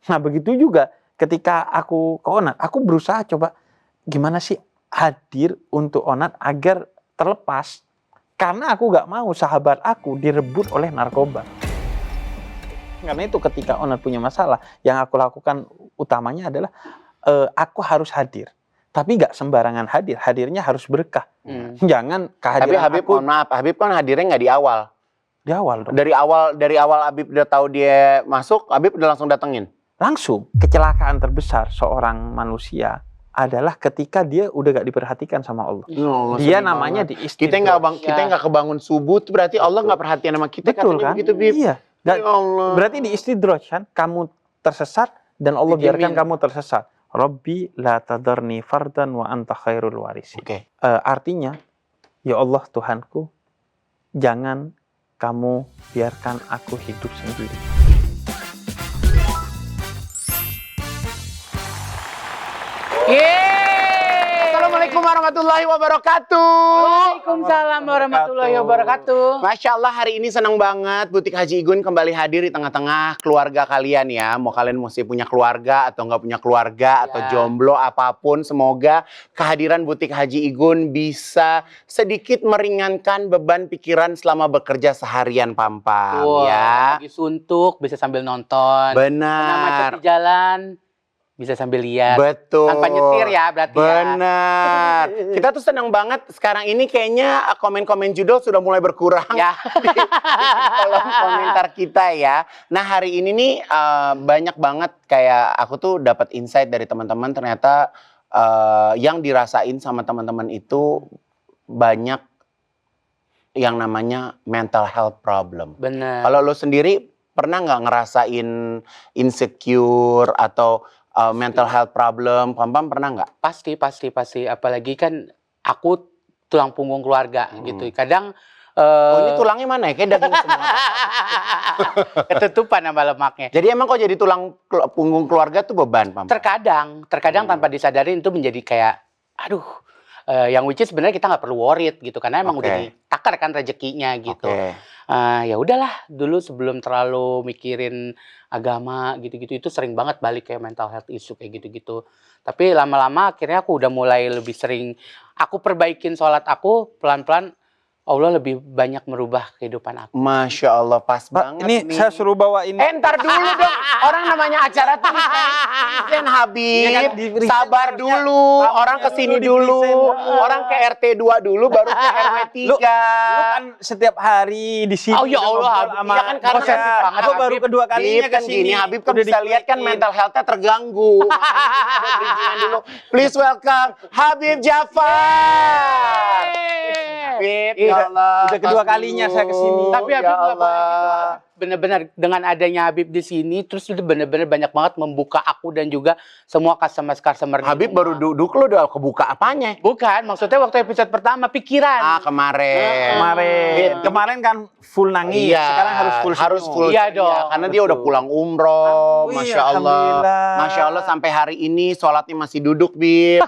Nah begitu juga ketika aku ke Onat, aku berusaha coba gimana sih hadir untuk Onat agar terlepas. Karena aku gak mau sahabat aku direbut oleh narkoba. Karena itu ketika Onat punya masalah, yang aku lakukan utamanya adalah aku harus hadir. Tapi gak sembarangan hadir, hadirnya harus berkah. Jangan kehadiran Tapi Habib, aku... mohon maaf, Habib kan hadirnya nggak di awal. Di awal dong. Dari awal Habib udah tahu dia masuk, Habib udah langsung datengin. Langsung, kecelakaan terbesar seorang manusia adalah ketika dia udah gak diperhatikan sama Allah. Dia namanya diistidraj. Kita nggak kebangun subuh, itu berarti Allah nggak perhatian sama kita. Betul kan? Begitu, Bib. Iya. Ya Allah. Berarti diistidraj kan? Kamu tersesat dan Allah biarkan kamu tersesat. Rabbi la tadarni fardan wa anta khairul warisi. Artinya, ya Allah Tuhanku, jangan kamu biarkan aku hidup sendiri. Assalamualaikum warahmatullahi wabarakatuh. Waalaikumsalam warahmatullahi wabarakatuh. Masya Allah, hari ini senang banget Butik Haji Igun kembali hadir di tengah-tengah keluarga kalian ya. Mau kalian mesti punya keluarga atau nggak punya keluarga atau jomblo apapun, semoga kehadiran Butik Haji Igun bisa sedikit meringankan beban pikiran selama bekerja seharian, Pampam. Ya. Lagi suntuk bisa sambil nonton. Benar. Kena macet di jalan bisa sambil lihat. Betul. Tanpa nyetir ya berarti. Benar. Kita tuh senang banget sekarang ini kayaknya komen-komen judul sudah mulai berkurang Ya. di kolom komentar kita ya. Nah hari ini nih banyak banget kayak aku tuh dapat insight dari teman-teman, ternyata yang dirasain sama teman-teman itu banyak yang namanya mental health problem. Benar. Kalau lo sendiri pernah nggak ngerasain insecure atau mental health problem? Pam-pam pernah nggak? Pasti. Apalagi kan aku tulang punggung keluarga gitu. Kadang ini tulangnya mana ya? Kayak daging semua. ketutupan sama lemaknya. Jadi emang kok jadi tulang punggung keluarga tuh beban, Pam? Terkadang tanpa disadari itu menjadi kayak, aduh, yang which is sebenarnya kita nggak perlu worried gitu, karena emang udah ditakar kan rezekinya gitu. Ya udahlah, dulu sebelum terlalu mikirin agama gitu-gitu itu sering banget balik kayak mental health issue kayak gitu-gitu. Tapi lama-lama akhirnya aku udah mulai lebih sering aku perbaikin sholat aku pelan-pelan. Allah lebih banyak merubah kehidupan aku. Masya Allah, pas banget ini nih. saya suruh bawa ini. Ntar dulu dong. Orang namanya acara tuh present Habib. Ya kan, sabar dulu. Orang kesini dulu. Orang ke RT 2 dulu, baru ke RW 3. Lu kan setiap hari di sini. Oh ya Allah, Iya kan karena posesif banget. Aku baru kedua kalinya Habib kan kesini. gini, Habib kan Udah bisa lihat kan dikulitin. mental health-nya terganggu. Ada bridging-an dulu. Please welcome Habib Jafar. Habib, ya Allah. Udah kedua kalinya saya kesini. Tapi Ya Habib nggak Allah. boleh. Bener-bener dengan adanya Habib di sini, terus itu bener-bener banyak banget membuka aku dan juga semua customer. Habib baru duduk, lo udah kebuka apanya? Bukan, maksudnya waktu episode pertama pikiran. Kemarin kan full nangis. Iya, Sekarang harus full. Iya dong. Karena dia udah pulang umroh, Wih, Masya Allah. alhamdulillah. Masya Allah sampai hari ini sholatnya masih duduk, Bib.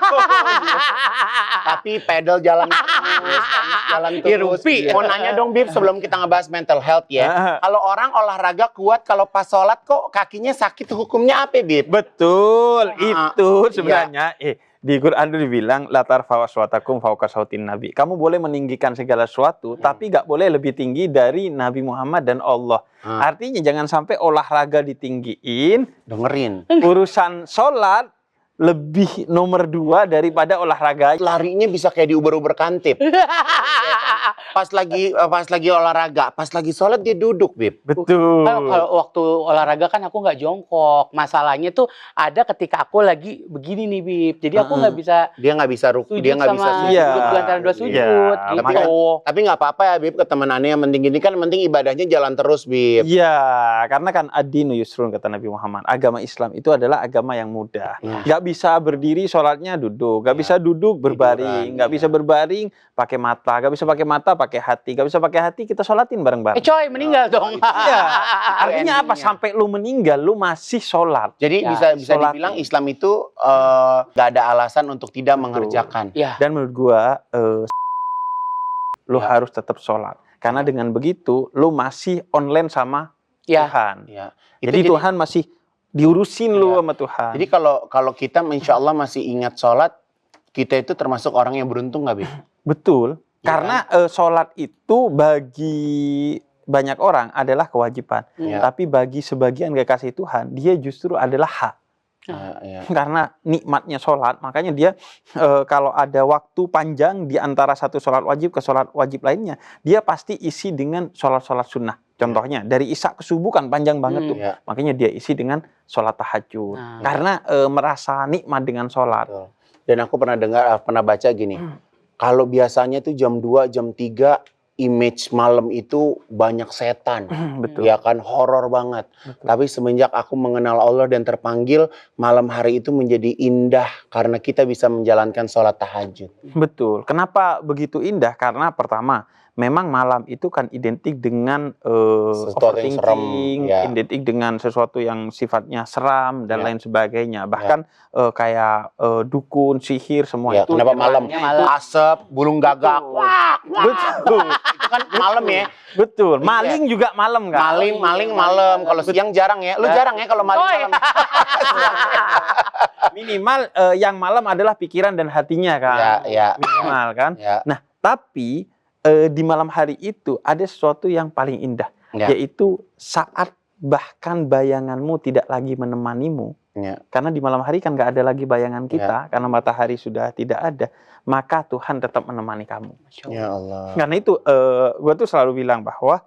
Tapi pedal jalan terus, jalan terus. Rumpi. Mau nanya dong, Bib, sebelum kita ngebahas mental health ya. Kalau orang olahraga kuat, kalau pas sholat kok kakinya sakit, hukumnya apa, Bib? Betul, itu sebenarnya. Di Quran itu dibilang latar fawaswatakum fauqa sautin nabi. Kamu boleh meninggikan segala sesuatu, tapi nggak boleh lebih tinggi dari Nabi Muhammad dan Allah. Artinya jangan sampai olahraga ditinggiin, Dengerin. urusan sholat lebih nomor 2 daripada olahraga. Larinya bisa kayak diuber-uber kantip. Pas lagi olahraga, pas lagi sholat dia duduk, Bib. Betul. Kalau waktu olahraga kan aku nggak jongkok. Masalahnya tuh ada ketika aku lagi begini nih, Bib. Jadi aku nggak bisa Dia nggak bisa sujud dia nggak bisa sama sujud. duduk di antara dua sujud. Iya, Gitu. Tapi nggak apa-apa ya, Bib, ketemenannya yang penting ini kan penting ibadahnya jalan terus, Bib. Iya, karena kan ad-dinu yusrun kata Nabi Muhammad. Agama Islam itu adalah agama yang mudah. Nggak bisa berdiri sholatnya duduk, nggak bisa duduk berbaring, nggak bisa berbaring pakai mata, nggak bisa pakai mata pakai hati, nggak bisa pakai hati kita sholatin bareng-bareng. Coy, meninggal dong. Iya, artinya apa? Sampai lu meninggal, lu masih sholat. Jadi Ya, bisa sholat. dibilang Islam itu nggak ada alasan untuk tidak mengerjakan. Ya. Dan menurut gua, lu harus tetap sholat. Karena dengan begitu, lu masih online sama Ya. Tuhan. Ya. Jadi Tuhan masih diurusin lu Iya. sama Tuhan. Jadi kalau kita insya Allah masih ingat sholat, kita itu termasuk orang yang beruntung nggak, Bib? Betul. Iya Karena sholat itu bagi banyak orang adalah kewajiban. Iya. Tapi bagi sebagian kekasih Tuhan, dia justru adalah hak. Iya. Karena nikmatnya sholat, makanya dia kalau ada waktu panjang di antara satu sholat wajib ke sholat wajib lainnya, dia pasti isi dengan sholat-sholat sunnah. Contohnya dari Isya ke subuh kan panjang banget tuh. Iya. Makanya dia isi dengan sholat tahajud. Nah. Karena merasa nikmat dengan sholat. Betul. Dan aku pernah baca gini, kalau biasanya tuh jam 2, jam 3, image malam itu banyak setan. Betul. Ya kan, horor banget. Betul. Tapi semenjak aku mengenal Allah dan terpanggil, malam hari itu menjadi indah karena kita bisa menjalankan sholat tahajud. Betul. Kenapa begitu indah? Karena pertama, memang malam itu kan identik dengan Sesuatu yang serem, overthinking, ya. identik dengan sesuatu yang sifatnya seram dan Ya. lain sebagainya. Bahkan kayak dukun, sihir, semua Ya, itu kenapa malam? malam. Asap, burung gagak, Betul. wah, wah. Betul. Itu kan malam ya. Betul. Maling juga malam kan? Maling malam. Kalau siang jarang ya. Lu jarang ya kalau maling Oh, iya. malam. Minimal yang malam adalah pikiran dan hatinya kan? Ya. Minimal kan? Ya. Nah, tapi di malam hari itu ada sesuatu yang paling indah, Ya. yaitu saat bahkan bayanganmu tidak lagi menemanimu. Ya. Karena di malam hari kan nggak ada lagi bayangan kita, karena matahari sudah tidak ada, maka Tuhan tetap menemani kamu. Ya Allah. Karena itu gue tuh selalu bilang bahwa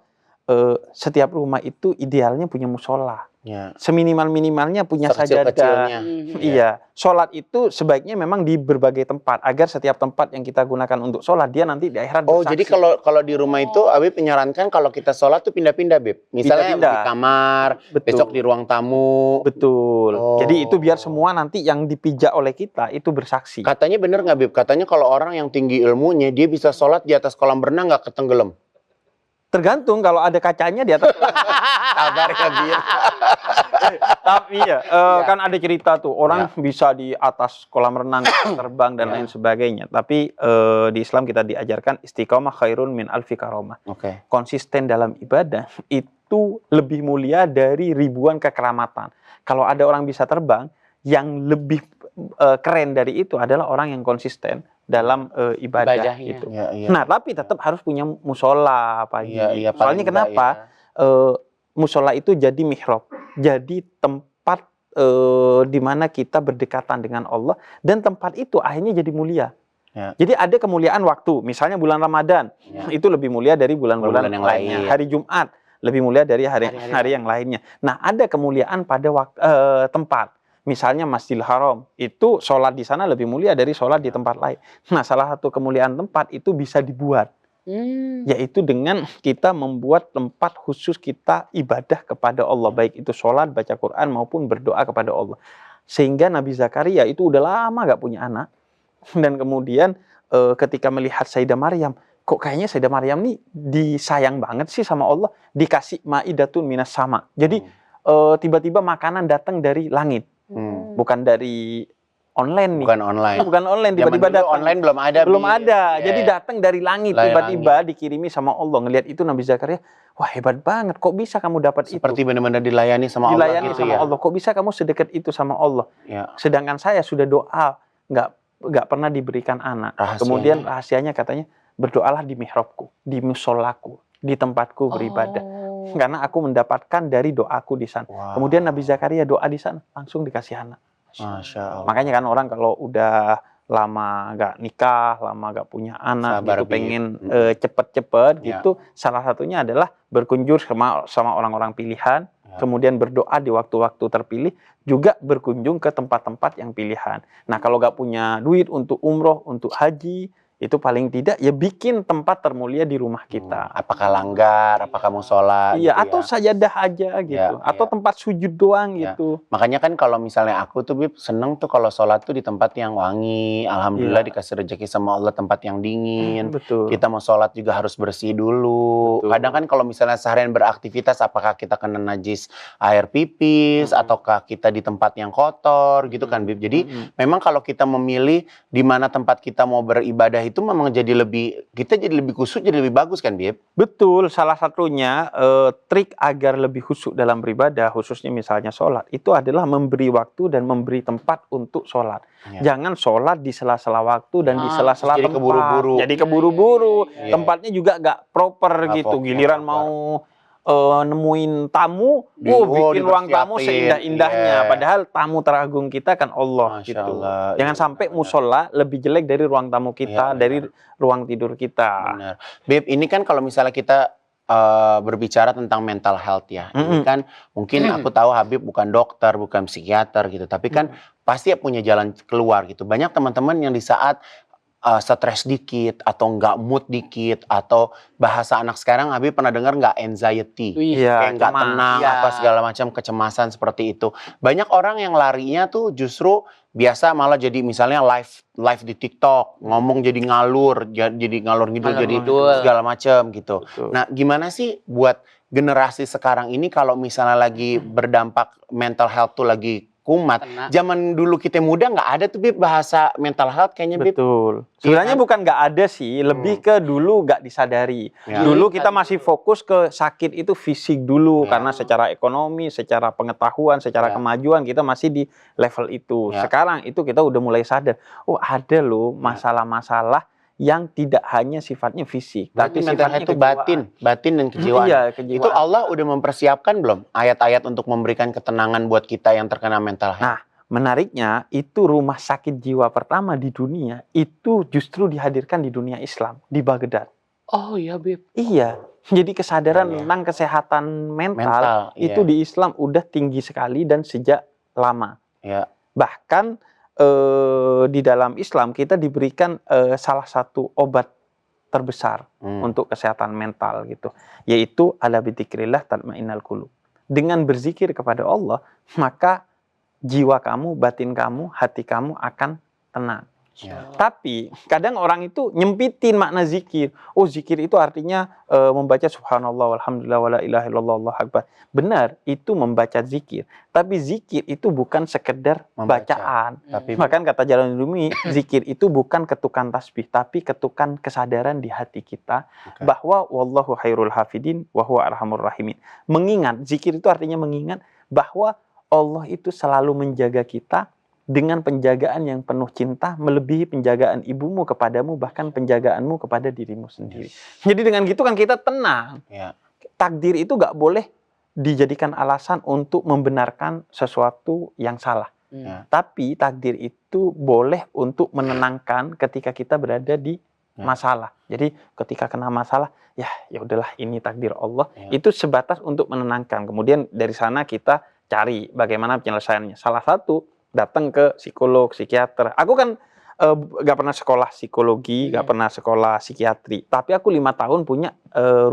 setiap rumah itu idealnya punya musola. Ya. Seminimal-minimalnya punya sajadah. Sekecil-kecilnya. Iya, sholat itu sebaiknya memang di berbagai tempat agar setiap tempat yang kita gunakan untuk sholat dia nanti di akhirat Oh, bersaksi. jadi kalau di rumah itu Abib menyarankan kalau kita sholat tuh pindah-pindah, Bib. Misalnya Pindah-pindah. di kamar, Betul. besok di ruang tamu. Betul. Oh. Jadi itu biar semua nanti yang dipijak oleh kita itu bersaksi. Katanya bener nggak, Bib? Katanya kalau orang yang tinggi ilmunya dia bisa sholat di atas kolam renang nggak ketenggelam. Tergantung kalau ada kacanya di atas. Sabar ya, Bib. Tapi ya, kan ada cerita tuh orang bisa di atas kolam renang terbang dan lain sebagainya. Tapi di Islam kita diajarkan istiqomah khairun min alfi karomah. Oke. Konsisten dalam ibadah itu lebih mulia dari ribuan kekeramatan. Kalau ada orang bisa terbang, yang lebih keren dari itu adalah orang yang konsisten dalam ibadah Ibadahnya. gitu. Ya, iya. Nah, tapi tetap harus punya musola pagi. Iya, paling Soalnya enggak kenapa? Musola itu jadi mihrab, jadi tempat di mana kita berdekatan dengan Allah, dan tempat itu akhirnya jadi mulia. Ya. Jadi ada kemuliaan waktu, misalnya bulan Ramadan, Ya. itu lebih mulia dari bulan-bulan Bulan-bulan yang lainnya. lain. Hari Jumat lebih mulia dari Hari-hari hari yang lainnya. Nah, ada kemuliaan pada tempat. Misalnya Masjidil Haram, itu sholat di sana lebih mulia dari sholat di tempat lain. Nah, salah satu kemuliaan tempat itu bisa dibuat, yaitu dengan kita membuat tempat khusus kita ibadah kepada Allah, baik itu sholat, baca Quran, maupun berdoa kepada Allah. Sehingga Nabi Zakaria itu udah lama gak punya anak, dan kemudian ketika melihat Sayyidah Maryam, kok kayaknya Sayyidah Maryam nih disayang banget sih sama Allah, dikasih maidatun minas sama. Jadi tiba-tiba makanan datang dari langit, bukan dari online nih. Bukan online. Bukan online, Zaman tiba-tiba dulu datang. online belum ada. Belum Bi. ada. Iya, Jadi iya. datang dari langit, Dari tiba-tiba dikirimi sama Allah. Ngelihat itu Nabi Zakaria, wah hebat banget. Kok bisa kamu dapat Seperti itu? benar-benar dilayani sama Dilayani Allah gitu sama ya. Allah. Kok bisa kamu sedekat itu sama Allah? Ya. Sedangkan saya sudah doa, nggak pernah diberikan anak. Rahasianya. Kemudian rahasianya katanya, berdoalah di mihrabku, di musolaku, di tempatku beribadah. Karena aku mendapatkan dari doaku di sana. Wow. Kemudian Nabi Zakaria doa di sana, langsung dikasih anak. Masya Allah. Makanya kan orang kalau udah lama nggak nikah, lama nggak punya anak, Sabar, gitu, Bi. pengen cepet-cepet Ya. gitu, salah satunya adalah berkunjung sama orang-orang pilihan, Ya. kemudian berdoa di waktu-waktu terpilih, juga berkunjung ke tempat-tempat yang pilihan. Nah, kalau nggak punya duit untuk umroh, untuk haji, itu paling tidak ya bikin tempat termulia di rumah kita. Apakah langgar, apakah musola Iya, gitu atau ya. sajadah aja gitu, Ya, atau ya. tempat sujud doang Ya. gitu. Makanya kan kalau misalnya aku tuh, Bib, seneng tuh kalau sholat tuh di tempat yang wangi. Alhamdulillah Iya. dikasih rezeki sama Allah tempat yang dingin. Betul. Kita mau sholat juga harus bersih dulu. Betul. Kadang kan kalau misalnya seharian beraktivitas, apakah kita kena najis air pipis, ataukah kita di tempat yang kotor gitu kan, Bib. Jadi memang kalau kita memilih di mana tempat kita mau beribadah itu itu memang kita jadi lebih khusyuk, jadi lebih bagus kan, Bib? Betul, salah satunya trik agar lebih khusyuk dalam beribadah, khususnya misalnya sholat, itu adalah memberi waktu dan memberi tempat untuk sholat. Ya. Jangan sholat di sela-sela waktu dan di sela-sela jadi tempat. keburu-buru. Jadi keburu-buru. Iya. Tempatnya juga nggak proper Nggak gitu. proper. Giliran mau nemuin tamu, bikin ruang tamu dipersiapin. seindah-indahnya. Iya. Padahal tamu teragung kita kan Allah Masya gitu. Allah. Jangan Iya, sampai benar. musola lebih jelek dari ruang tamu kita, Iya, dari ruang tidur kita. Benar. Beb, ini kan kalau misalnya kita berbicara tentang mental health ya. Ini kan mungkin aku tahu Habib bukan dokter, bukan psikiater gitu. Tapi kan pasti punya jalan keluar gitu. Banyak teman-teman yang di saat stres dikit atau nggak mood dikit atau bahasa anak sekarang Habib pernah dengar nggak anxiety, Iya, kayak nggak cemas. tenang Iya. apa segala macam kecemasan seperti itu. Banyak orang yang larinya tuh justru biasa malah jadi misalnya live di TikTok ngomong jadi ngalur gitu Ngalor jadi ngidul. segala macam gitu. Betul. Nah gimana sih buat generasi sekarang ini kalau misalnya lagi berdampak mental health tuh lagi kumat. Kena. Zaman dulu kita muda nggak ada tuh Bib bahasa mental health kayaknya Bib. Betul. Iya Sebenarnya kan? bukan nggak ada sih, lebih ke dulu nggak disadari. Ya. Dulu kita masih fokus ke sakit itu fisik dulu, Ya. karena secara ekonomi, secara pengetahuan, secara Ya. kemajuan kita masih di level itu. Ya. Sekarang itu kita udah mulai sadar, oh ada loh masalah-masalah yang tidak hanya sifatnya fisik, Berarti tapi mental sifatnya health itu kejiwaan. batin dan kejiwaan. Iya, Itu kejiwaan. Allah udah mempersiapkan belum ayat-ayat untuk memberikan ketenangan buat kita yang terkena mental health? Nah, menariknya itu rumah sakit jiwa pertama di dunia itu justru dihadirkan di dunia Islam, di Baghdad. Oh iya, Bib. Iya, jadi kesadaran Iya. tentang kesehatan mental itu iya. di Islam udah tinggi sekali dan sejak lama. Iya. Bahkan di dalam Islam kita diberikan salah satu obat terbesar untuk kesehatan mental gitu, yaitu ala bidzikrillah tatmainnul qulub. Dengan berzikir kepada Allah, maka jiwa kamu, batin kamu, hati kamu akan tenang. Ya. Tapi kadang orang itu nyempitin makna zikir. Oh, zikir itu artinya membaca subhanallah walhamdulillah wala ilaha illallah Allahu akbar. Benar, itu membaca zikir. Tapi zikir itu bukan sekedar Membaca. bacaan. Tapi Bahkan kata Jalaluddin Rumi, zikir itu bukan ketukan tasbih, tapi ketukan kesadaran di hati kita bahwa wallahu khairul hafidin wa huwa arhamur rahimin. Mengingat, zikir itu artinya mengingat bahwa Allah itu selalu menjaga kita dengan penjagaan yang penuh cinta, melebihi penjagaan ibumu kepadamu, bahkan penjagaanmu kepada dirimu sendiri. Jadi dengan gitu kan kita tenang. Ya. Takdir itu gak boleh dijadikan alasan untuk membenarkan sesuatu yang salah. Ya. Tapi takdir itu boleh untuk menenangkan ketika kita berada di masalah. Jadi ketika kena masalah, ya udahlah ini takdir Allah. Ya. Itu sebatas untuk menenangkan. Kemudian dari sana kita cari bagaimana penyelesaiannya. Salah satu datang ke psikolog, psikiater. Aku kan gak pernah sekolah psikologi, gak pernah sekolah psikiatri. Tapi aku 5 tahun punya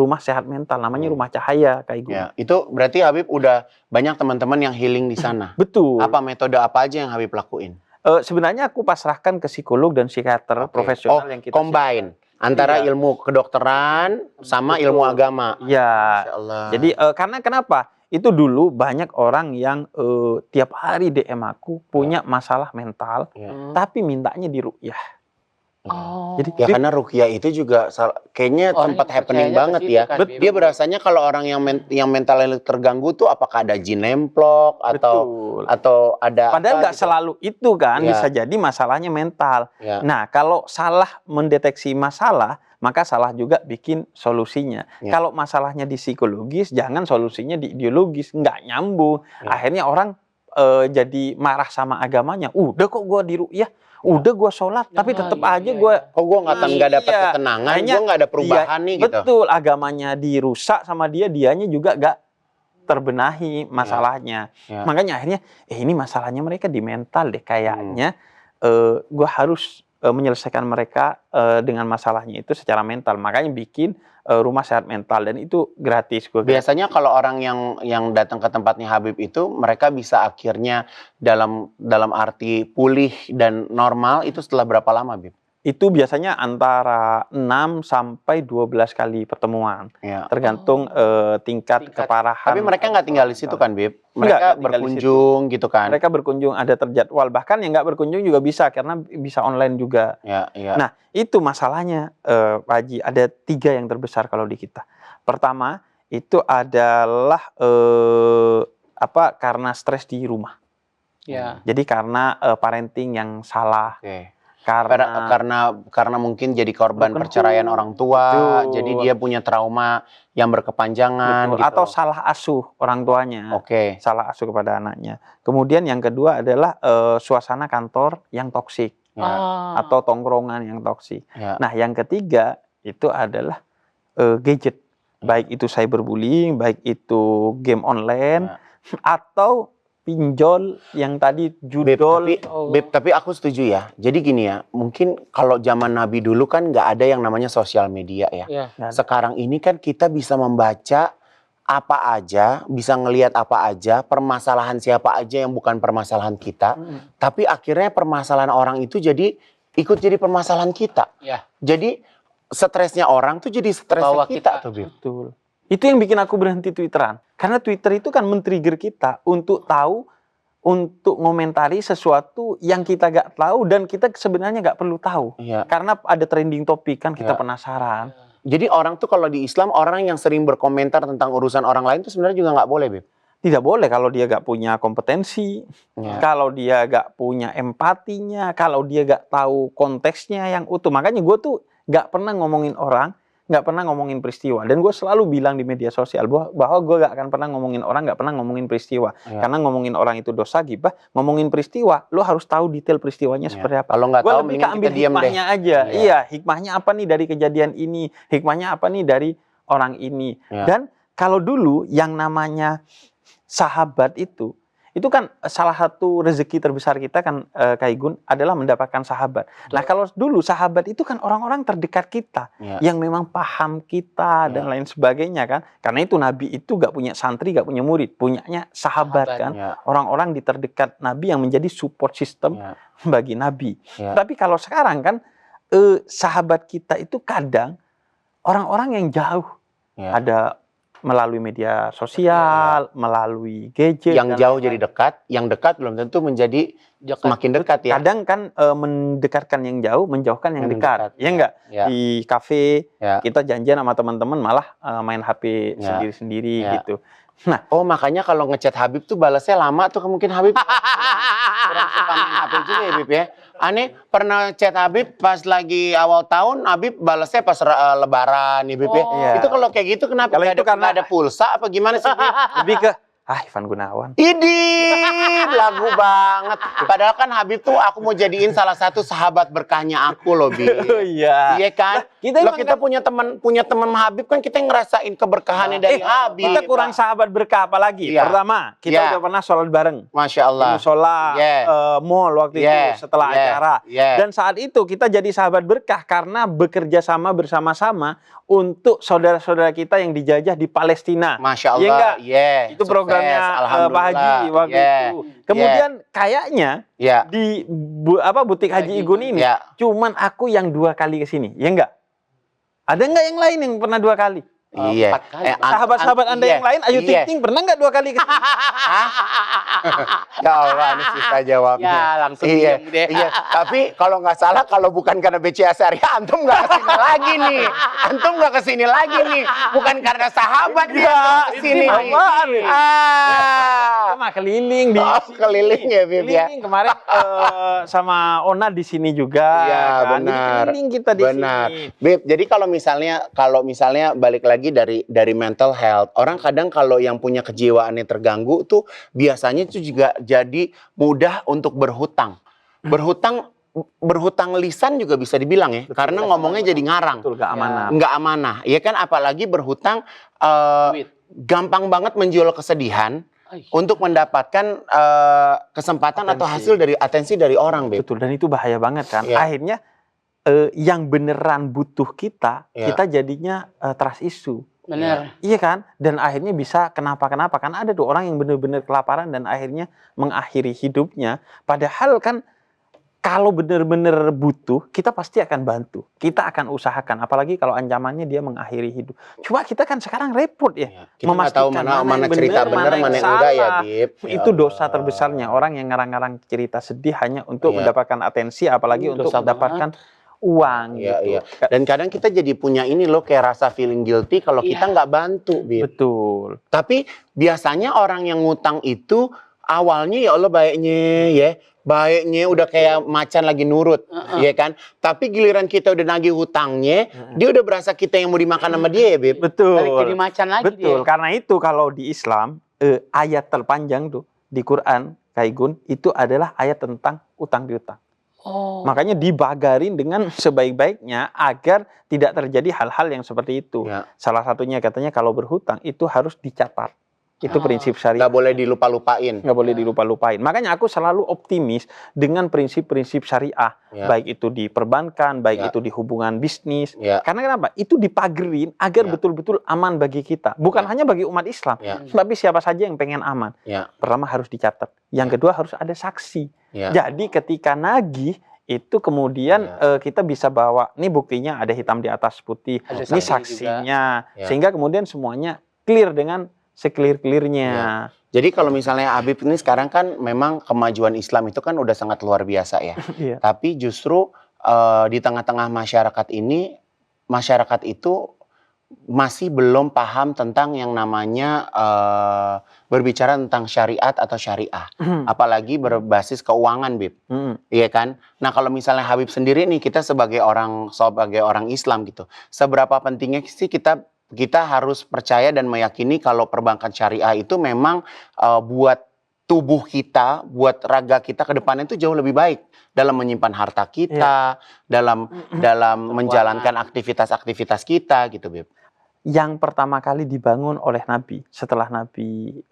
rumah sehat mental, namanya Rumah Cahaya kayak gue. Ya. Itu berarti Habib udah banyak teman-teman yang healing di sana. Betul. Apa metode apa aja yang Habib lakuin? Sebenarnya aku pasrahkan ke psikolog dan psikiater profesional yang kita combine antara Iya. ilmu kedokteran sama Betul. ilmu agama. Ya. Masya Allah. Jadi karena kenapa? Itu dulu banyak orang yang tiap hari DM aku punya masalah mental, Ya. tapi mintanya diruqyah. Oh. Jadi Ya karena ruqyah itu juga kayaknya Orang tempat yang happening percayanya banget ke situ ya. kan, Bib. Dia berasanya kalau orang yang mentalnya terganggu tuh apakah ada jin nemplok betul. atau ada Padahal nggak gitu. selalu itu kan, Ya. bisa jadi masalahnya mental. Ya. Nah, kalau salah mendeteksi masalah, maka salah juga bikin solusinya. Ya. Kalau masalahnya di psikologis, jangan solusinya di ideologis, nggak nyambung. Ya. Akhirnya orang jadi marah sama agamanya. Udah kok gua diruqyah, udah gua sholat, tapi tetap aja gua Kok gue nggak dapat Iya. ketenangan, Akhirnya gue nggak ada perubahan nih gitu. betul, agamanya dirusak sama dianya juga gak terbenahi masalahnya. Ya. Makanya akhirnya, ini masalahnya mereka di mental deh. Kayaknya gue harus menyelesaikan mereka dengan masalahnya itu secara mental. Makanya bikin rumah sehat mental, dan itu gratis. Biasanya kalau orang yang datang ke tempatnya Habib itu, mereka bisa akhirnya dalam arti pulih dan normal itu setelah berapa lama, Bib? Itu biasanya antara 6 sampai 12 kali pertemuan. Ya. Tergantung tingkat keparahan. Tapi mereka nggak tinggal di situ kan, Bib? Nggak Mereka tinggal di berkunjung gitu kan? Mereka berkunjung, ada terjadwal. Bahkan yang nggak berkunjung juga bisa, karena bisa online juga. Ya, ya. Nah, itu masalahnya, Pak Haji. Ada 3 yang terbesar kalau di kita. Pertama, itu adalah karena stres di rumah. Ya. Jadi karena parenting yang salah. Oke. Karena mungkin jadi korban Broken perceraian home. orang tua, Betul. jadi dia punya trauma yang berkepanjangan betul, gitu. atau salah asuh orang tuanya. Oke. Salah asuh kepada anaknya. Kemudian yang kedua adalah suasana kantor yang toksik Ya. atau tongkrongan yang toksik. Ya. Nah, yang ketiga itu adalah gadget. Baik itu cyberbullying, baik itu game online, atau pinjol yang tadi judol. Beb, tapi aku setuju ya. Jadi gini ya, mungkin kalau zaman Nabi dulu kan nggak ada yang namanya sosial media ya. Ya. Sekarang ini kan kita bisa membaca apa aja, bisa ngelihat apa aja, permasalahan siapa aja yang bukan permasalahan kita. Tapi akhirnya permasalahan orang itu ikut jadi permasalahan kita. Ya. Jadi stresnya orang tuh jadi stresnya Bawa kita kita. tuh, Beb. Betul. Itu yang bikin aku berhenti Twitteran. Karena Twitter itu kan men-trigger kita untuk tahu, untuk ngomentari sesuatu yang kita gak tahu dan kita sebenarnya gak perlu tahu. Iya. Karena ada trending topik kan kita Iya. penasaran. Jadi orang tuh kalau di Islam, orang yang sering berkomentar tentang urusan orang lain tuh sebenarnya juga nggak boleh, Beb. Tidak boleh kalau dia gak punya kompetensi, Ya. kalau dia gak punya empatinya, kalau dia gak tahu konteksnya yang utuh. Makanya gue tuh gak pernah ngomongin orang, gak pernah ngomongin peristiwa. Dan gue selalu bilang di media sosial bahwa gue gak akan pernah ngomongin orang, gak pernah ngomongin peristiwa. Ya. Karena ngomongin orang itu dosa, gibah. Ngomongin peristiwa, lo harus tahu detail peristiwanya Ya. seperti apa. Kalau nggak Gue tahu, lebih mendingan keambil kita diam deh. hikmahnya aja. Iya. Iya, hikmahnya apa nih dari kejadian ini? Hikmahnya apa nih dari orang ini? Ya. Dan kalau dulu yang namanya sahabat itu kan salah satu rezeki terbesar kita kan, Kak Igun, adalah mendapatkan sahabat. Nah, kalau dulu sahabat itu kan orang-orang terdekat kita, Ya. yang memang paham kita dan lain sebagainya kan. Karena itu Nabi itu gak punya santri, gak punya murid, punyanya sahabat kan. Ya. Orang-orang di terdekat Nabi yang menjadi support system Ya. bagi Nabi. Ya. Tapi kalau sekarang kan sahabat kita itu kadang orang-orang yang jauh. Ya. Ada melalui media sosial, melalui gadget. Yang dan jauh lain-lain. jadi dekat, yang dekat belum tentu menjadi semakin dekat ya. Kadang kan mendekatkan yang jauh, menjauhkan yang dekat. Ya enggak? Ya. Di kafe Ya. kita janjian sama teman-teman malah main HP Ya. sendiri-sendiri Ya. gitu. Nah, Oh, makanya kalau ngechat Habib tuh balasnya lama tuh, mungkin Habib kurang suka main HP juga ya, Habib ya. Aneh pernah chat Habib pas lagi awal tahun, Habib balasnya pas lebaran nih, Habib ya. Iya. Itu kalau kayak gitu kenapa? Kalau Nggak itu karena- nggak ada pulsa apa gimana sih, Habib? lebih ke Ivan Gunawan. Idih, lagu banget. Padahal kan Habib tuh aku mau jadiin salah satu sahabat berkahnya aku loh, Bi. Iya. Iya kan? Kita Loh, emang kita punya teman Habib kan, kita ngerasain keberkahannya dari Habib. Kita kurang sahabat berkah apa lagi? Iya. Pertama, kita Iya. udah pernah sholat bareng. Masya Allah. Di musola, Yeah. mall waktu Yeah. itu setelah Yeah. acara. Yeah. Dan saat itu kita jadi sahabat berkah karena bekerja sama bersama-sama untuk saudara-saudara kita yang dijajah di Palestina. Masya Iya Allah, enggak? yeah, Itu sukses, programnya Pak Haji waktu yeah, itu. Kemudian kayaknya yeah, di butik Haji Igun ini yeah. cuman aku yang 2 kali ke sini, ya enggak? Ada enggak yang lain yang pernah 2 kali? Iya. 4 kali. Sahabat-sahabat Anda iya, yang lain, Ayu iya. Ting Ting pernah nggak 2 kali ke sini? Ya Allah, ini susah jawabnya. Ya, langsung Iya, diam deh. iya. Tapi kalau nggak salah, kalau bukan karena BCA Syariah, antum nggak kesini lagi nih. Antum nggak kesini lagi nih. Bukan karena sahabat dia kesini. Ini apaan nih? Ah, Sama keliling di Oh, sini. keliling ya, Bib, ya. Keliling kemarin sama Ona di sini juga. Iya, kan? Jadi benar. keliling kita di Benar. sini. Beb, jadi kalau misalnya balik lagi dari mental health, orang kadang kalau yang punya kejiwaannya terganggu tuh biasanya itu juga jadi mudah untuk berhutang. Berhutang lisan juga bisa dibilang ya, karena ngomongnya jadi ngarang. Betul, gak amanah. Nggak amanah, ya kan, apalagi berhutang Duit. gampang banget menjual kesedihan Ay. untuk mendapatkan kesempatan atau Atensi. hasil atensi dari orang, Beb. Betul, dan itu bahaya banget kan. Iya. Akhirnya yang beneran butuh kita, Iya. kita jadinya trust issue. Benar. Iya kan? Dan akhirnya bisa kenapa-kenapa. Kan ada tuh orang yang benar-benar kelaparan dan akhirnya mengakhiri hidupnya. Padahal kan kalau benar-benar butuh, kita pasti akan bantu. Kita akan usahakan. Apalagi kalau ancamannya dia mengakhiri hidup. Cuma kita kan sekarang repot ya. Iya. Kita nggak tahu mana yang cerita benar, yang mana yang enggak ya, salah. Bib. Ya Itu dosa Allah. terbesarnya. Orang yang ngarang-ngarang cerita sedih hanya untuk Iya. mendapatkan atensi, apalagi untuk Dosa mendapatkan uang. Iya, gitu. iya. Dan kadang kita jadi punya ini loh, kayak rasa feeling guilty kalau kita nggak bantu, Bib. Betul. Tapi biasanya orang yang ngutang itu awalnya ya Allah baiknya udah kayak macan lagi nurut, ya kan? Tapi giliran kita udah nagih hutangnya, dia udah berasa kita yang mau dimakan sama dia ya, Bib. Betul. Balik jadi macan lagi Betul. dia. Karena itu kalau di Islam ayat terpanjang tuh di Quran, Kaigun, itu adalah ayat tentang utang piutang. Oh. Makanya dibagarin dengan sebaik-baiknya agar tidak terjadi hal-hal yang seperti itu. Ya. Salah satunya katanya kalau berhutang itu harus dicatat. Itu prinsip syariah. Nggak boleh dilupa-lupain. Nggak boleh dilupa-lupain. Makanya aku selalu optimis dengan prinsip-prinsip syariah. Ya. Baik itu di perbankan, baik Ya. itu di hubungan bisnis. Ya. Karena kenapa? Itu dipagerin agar Ya. betul-betul aman bagi kita. Bukan Ya. hanya bagi umat Islam. Ya. Tapi siapa saja yang pengen aman. Ya. Pertama harus dicatat. Yang kedua harus ada saksi. Ya. Jadi ketika nagih, itu kemudian kita bisa bawa, ini buktinya ada hitam di atas putih. Ada Ini saksi saksinya. Ya. Sehingga kemudian semuanya clear dengan seclear-clearnya. Jadi kalau misalnya Habib ini sekarang kan memang kemajuan Islam itu kan udah sangat luar biasa ya. Iya. Tapi justru di tengah-tengah masyarakat ini, masyarakat itu masih belum paham tentang yang namanya berbicara tentang syariat atau syariah. Apalagi berbasis keuangan, Bib. Iya kan? Nah kalau misalnya Habib sendiri nih, kita sebagai orang Islam gitu, seberapa pentingnya sih kita harus percaya dan meyakini kalau perbankan syariah itu memang buat tubuh kita, buat raga kita ke depannya itu jauh lebih baik dalam menyimpan harta kita, dalam menjalankan aktivitas-aktivitas kita gitu, Bib. Yang pertama kali dibangun oleh Nabi setelah Nabi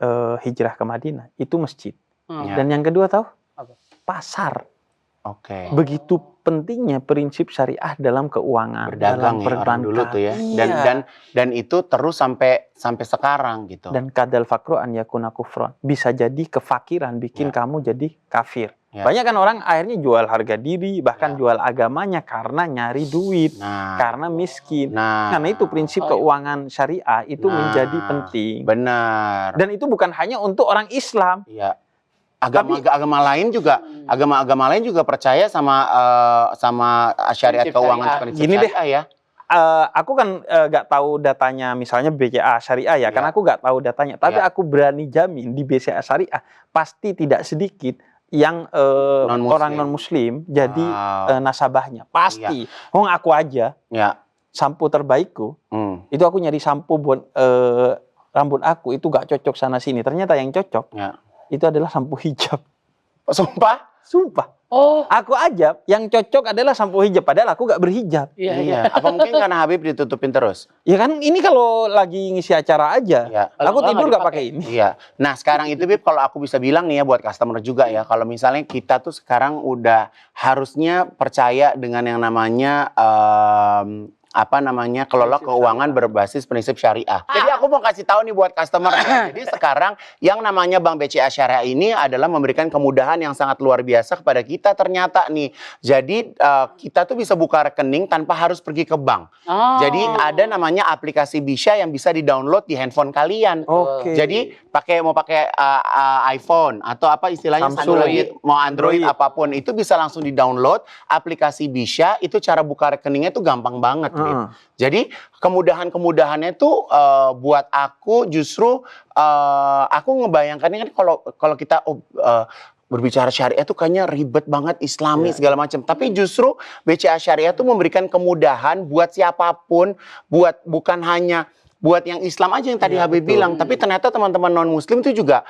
hijrah ke Madinah itu masjid. Ya. Dan yang kedua tahu? Apa? Pasar. Oke. Begitu pentingnya prinsip syariah dalam keuangan, Berdagang dalam ya orang dulu tuh ya. Iya. Dan itu terus sampai sekarang gitu. Dan kadal fakru an yakuna kufron. Bisa jadi kefakiran bikin kamu jadi kafir. Ya. Banyak kan orang akhirnya jual harga diri, bahkan jual agamanya karena nyari duit, Nah, karena miskin. nah, Karena itu prinsip keuangan syariah itu Nah, menjadi penting. benar. Dan itu bukan hanya untuk orang Islam. Iya. Agama lain juga percaya sama syariat Prinsip keuangan syariah. prinsip Gini deh. syariah ya. Aku kan nggak tahu datanya misalnya BCA Syariah ya, karena aku nggak tahu datanya. Tapi aku berani jamin di BCA Syariah pasti tidak sedikit yang Non-Muslim. orang non-Muslim jadi nasabahnya. Pasti. Aku aja Ya. sampo terbaikku itu aku nyari sampo buat rambut aku itu nggak cocok sana sini. Ternyata yang cocok Ya. itu adalah sampo hijab. Oh, sumpah? Sumpah. Oh, Aku aja yang cocok adalah sampo hijab. Padahal aku nggak berhijab. iya. Apa mungkin karena Habib ditutupin terus? Ya kan ini kalau lagi ngisi acara aja. Ya. Aku Kalau tidur nggak nggak pakai ini. Iya. Nah sekarang itu Bib, kalau aku bisa bilang nih ya buat customer juga ya, kalau misalnya kita tuh sekarang udah harusnya percaya dengan yang namanya kelola keuangan berbasis prinsip syariah. Jadi aku mau kasih tahu nih buat customer. Jadi sekarang yang namanya Bank BCA Syariah ini adalah memberikan kemudahan yang sangat luar biasa kepada kita ternyata nih. Jadi kita tuh bisa buka rekening tanpa harus pergi ke bank. Oh. Jadi ada namanya aplikasi Bisha yang bisa di-download di handphone kalian. Oke. Jadi mau pakai iPhone atau apa istilahnya Samsung. Android apapun itu bisa langsung di-download aplikasi Bisha. Itu cara buka rekeningnya itu gampang banget. Jadi kemudahan-kemudahannya tuh buat aku justru aku ngebayangkannya kan kalau kita berbicara syariah tuh kayaknya ribet banget, Islami segala macam. Tapi justru BCA Syariah tuh memberikan kemudahan buat siapapun, bukan hanya buat yang Islam aja yang tadi Habib bilang, tapi ternyata teman-teman non Muslim itu juga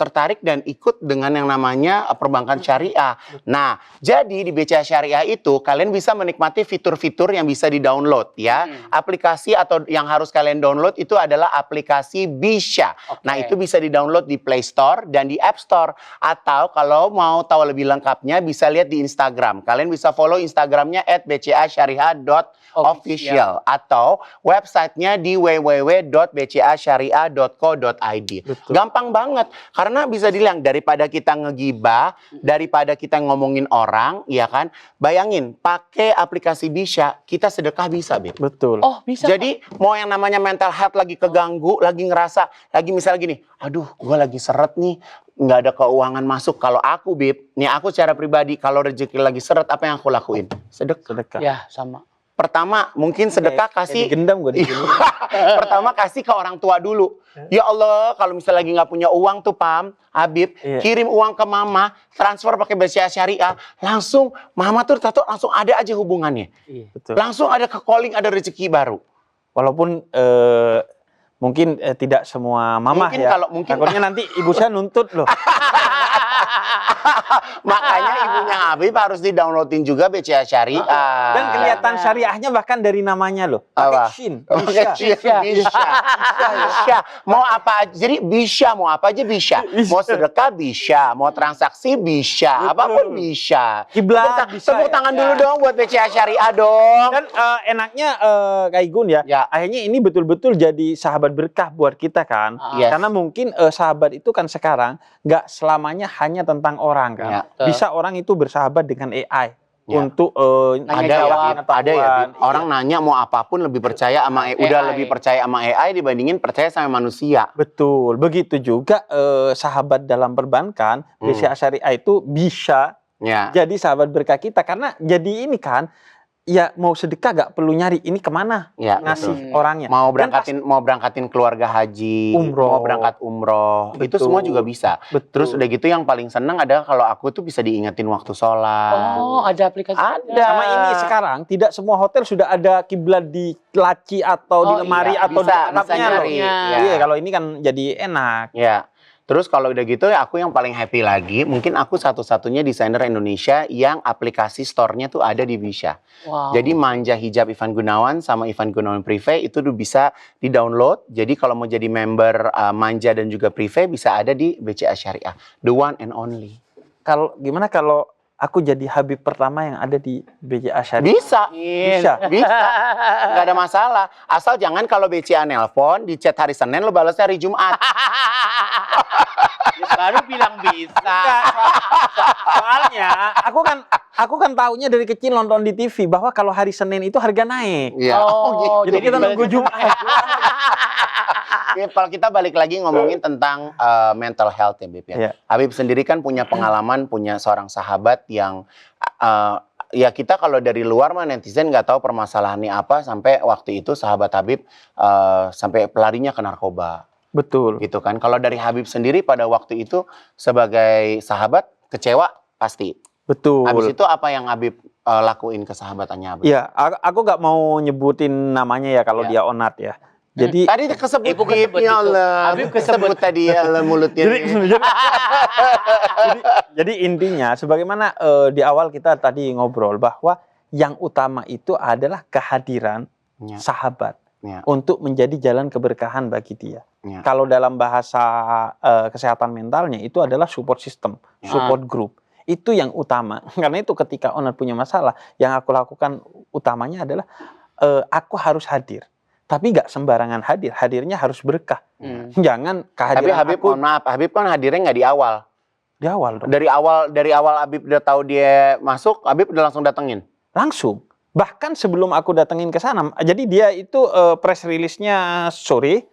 tertarik dan ikut dengan yang namanya perbankan syariah. Nah, jadi di BCA Syariah itu kalian bisa menikmati fitur-fitur yang bisa di-download ya. Aplikasi atau yang harus kalian download itu adalah aplikasi Bisha. Nah, itu bisa di-download di Play Store dan di App Store. Atau kalau mau tahu lebih lengkapnya bisa lihat di Instagram. Kalian bisa follow Instagramnya @bcasyariah.official atau atau websitenya di www.bcasyariah.co.id. Betul. Gampang banget, karena bisa dibilang daripada kita ngegibah, daripada kita ngomongin orang, ya kan? Bayangin, pakai aplikasi Bisha, kita sedekah bisa, Bib. Betul. Oh, bisa. Jadi mau yang namanya mental health lagi keganggu, lagi ngerasa, lagi misalnya gini, aduh gue lagi seret nih, nggak ada keuangan masuk. Kalau aku, Bib, nih aku secara pribadi, kalau rezeki lagi seret, apa yang aku lakuin? Sedekah. Sedekah. Ya, sama. Pertama, mungkin sedekah kasih. Gendam gue di sini. Pertama kasih ke orang tua dulu. Ya Allah, kalau misalnya lagi nggak punya uang tuh, Pam, Habib, Iya. kirim uang ke Mama, transfer pakai BCA Syariah, langsung Mama tuh tato langsung ada aja hubungannya. Iya. Betul. Langsung ada ke calling, ada rezeki baru. Walaupun mungkin tidak semua mama Mungkin ya. kalau- mungkin- Takutnya nanti ibu saya nuntut loh. Makanya ibunya Habib harus di-downloadin juga BCA Syariah. Dan kelihatan syariahnya bahkan dari namanya loh. Apa? Pakai shin. Bisa. Bisa. Mau apa aja. Jadi bisa, mau apa aja bisa. Mau sedekah bisa, mau transaksi bisa, Betul. apapun bisa. Kiblat bisa. Tepuk tangan ya. dulu dong buat BCA Syariah dong. Dan enaknya Kak Igun ya, Ya. akhirnya ini betul-betul jadi sahabat berkah buat kita kan. Yes. Karena mungkin sahabat itu kan sekarang nggak selamanya hanya tentang orang kan. Ya. Bisa orang itu bersahabat dengan AI Ya. untuk Nanya Ada ya, jawab. Bib. Ada ya, Bib. Orang nanya mau apapun lebih percaya sama udah AI. lebih percaya sama AI dibandingin percaya sama manusia. Betul. Begitu juga sahabat dalam perbankan, BCA Syariah itu bisa Ya. jadi sahabat berkah kita karena jadi ini kan ya mau sedekah gak perlu nyari ini kemana Ya, ngasih betul. orangnya. Mau Dan berangkatin keluarga haji, Umroh. mau berangkat umroh, itu Betul. semua juga bisa. Betul. Terus udah gitu yang paling seneng adalah kalau aku tuh bisa diingetin waktu sholat. Oh, ada aplikasi. Ada. Sama ini sekarang tidak semua hotel sudah ada kiblat di laci atau di Oh, lemari iya. atau Bisa- di bisa atapnya loh. nyari. Ya. Iya, kalau ini kan jadi enak. Ya. Terus kalau udah gitu ya aku yang paling happy lagi, mungkin aku satu-satunya desainer Indonesia yang aplikasi store-nya tuh ada di Bisha. Wow. Jadi Manja Hijab Ivan Gunawan sama Ivan Gunawan Privé itu tuh bisa di-download. Jadi kalau mau jadi member Manja dan juga Privé bisa ada di BCA Syariah. The one and only. Kalau gimana kalau aku jadi Habib pertama yang ada di BCA Syariah? Bisa. Bisa. Bisa. Nggak ada masalah. Asal jangan kalau BCA nelpon, di chat hari Senin lo balasnya hari Jumat. Baru bilang bisa. Soalnya aku kan taunya dari kecil nonton di TV bahwa kalau hari Senin itu harga naik. Iya. Oh, Jadi kita nunggu Jumat. Oke, kalau kita balik lagi ngomongin tentang mental health ya, Bib ya. Iya. Habib sendiri kan punya pengalaman, punya seorang sahabat yang ya kita kalau dari luar mah netizen nggak tahu permasalahannya apa sampai waktu itu sahabat Habib sampai pelarinya ke narkoba. Betul. Gitu kan. Kalau dari Habib sendiri pada waktu itu sebagai sahabat kecewa pasti. Betul. Habis itu apa yang Habib lakuin ke sahabatannya Habib? Iya, aku nggak mau nyebutin namanya ya kalau Iya. dia onat ya. Jadi Tadi kesebut Ibu Bib, kesebut ya itu. Allah. Habib kesebut. tadi ya Allah mulutnya. jadi intinya sebagaimana di awal kita tadi ngobrol bahwa yang utama itu adalah kehadiran Ya, sahabat ya, untuk menjadi jalan keberkahan bagi dia. ya. Kalau dalam bahasa kesehatan mentalnya itu adalah support system, Ya. support group. Itu yang utama. Karena itu ketika onat punya masalah, yang aku lakukan utamanya adalah aku harus hadir. Tapi nggak sembarangan hadir. Hadirnya harus berkah. Jangan Tapi kehadiran Habib aku mohon maaf, Habib kan hadirnya nggak di awal. di awal dong. Dari awal Habib udah tahu dia masuk, Habib udah langsung datengin. Langsung. Bahkan sebelum aku datengin ke sana, jadi dia itu press release-nya sore,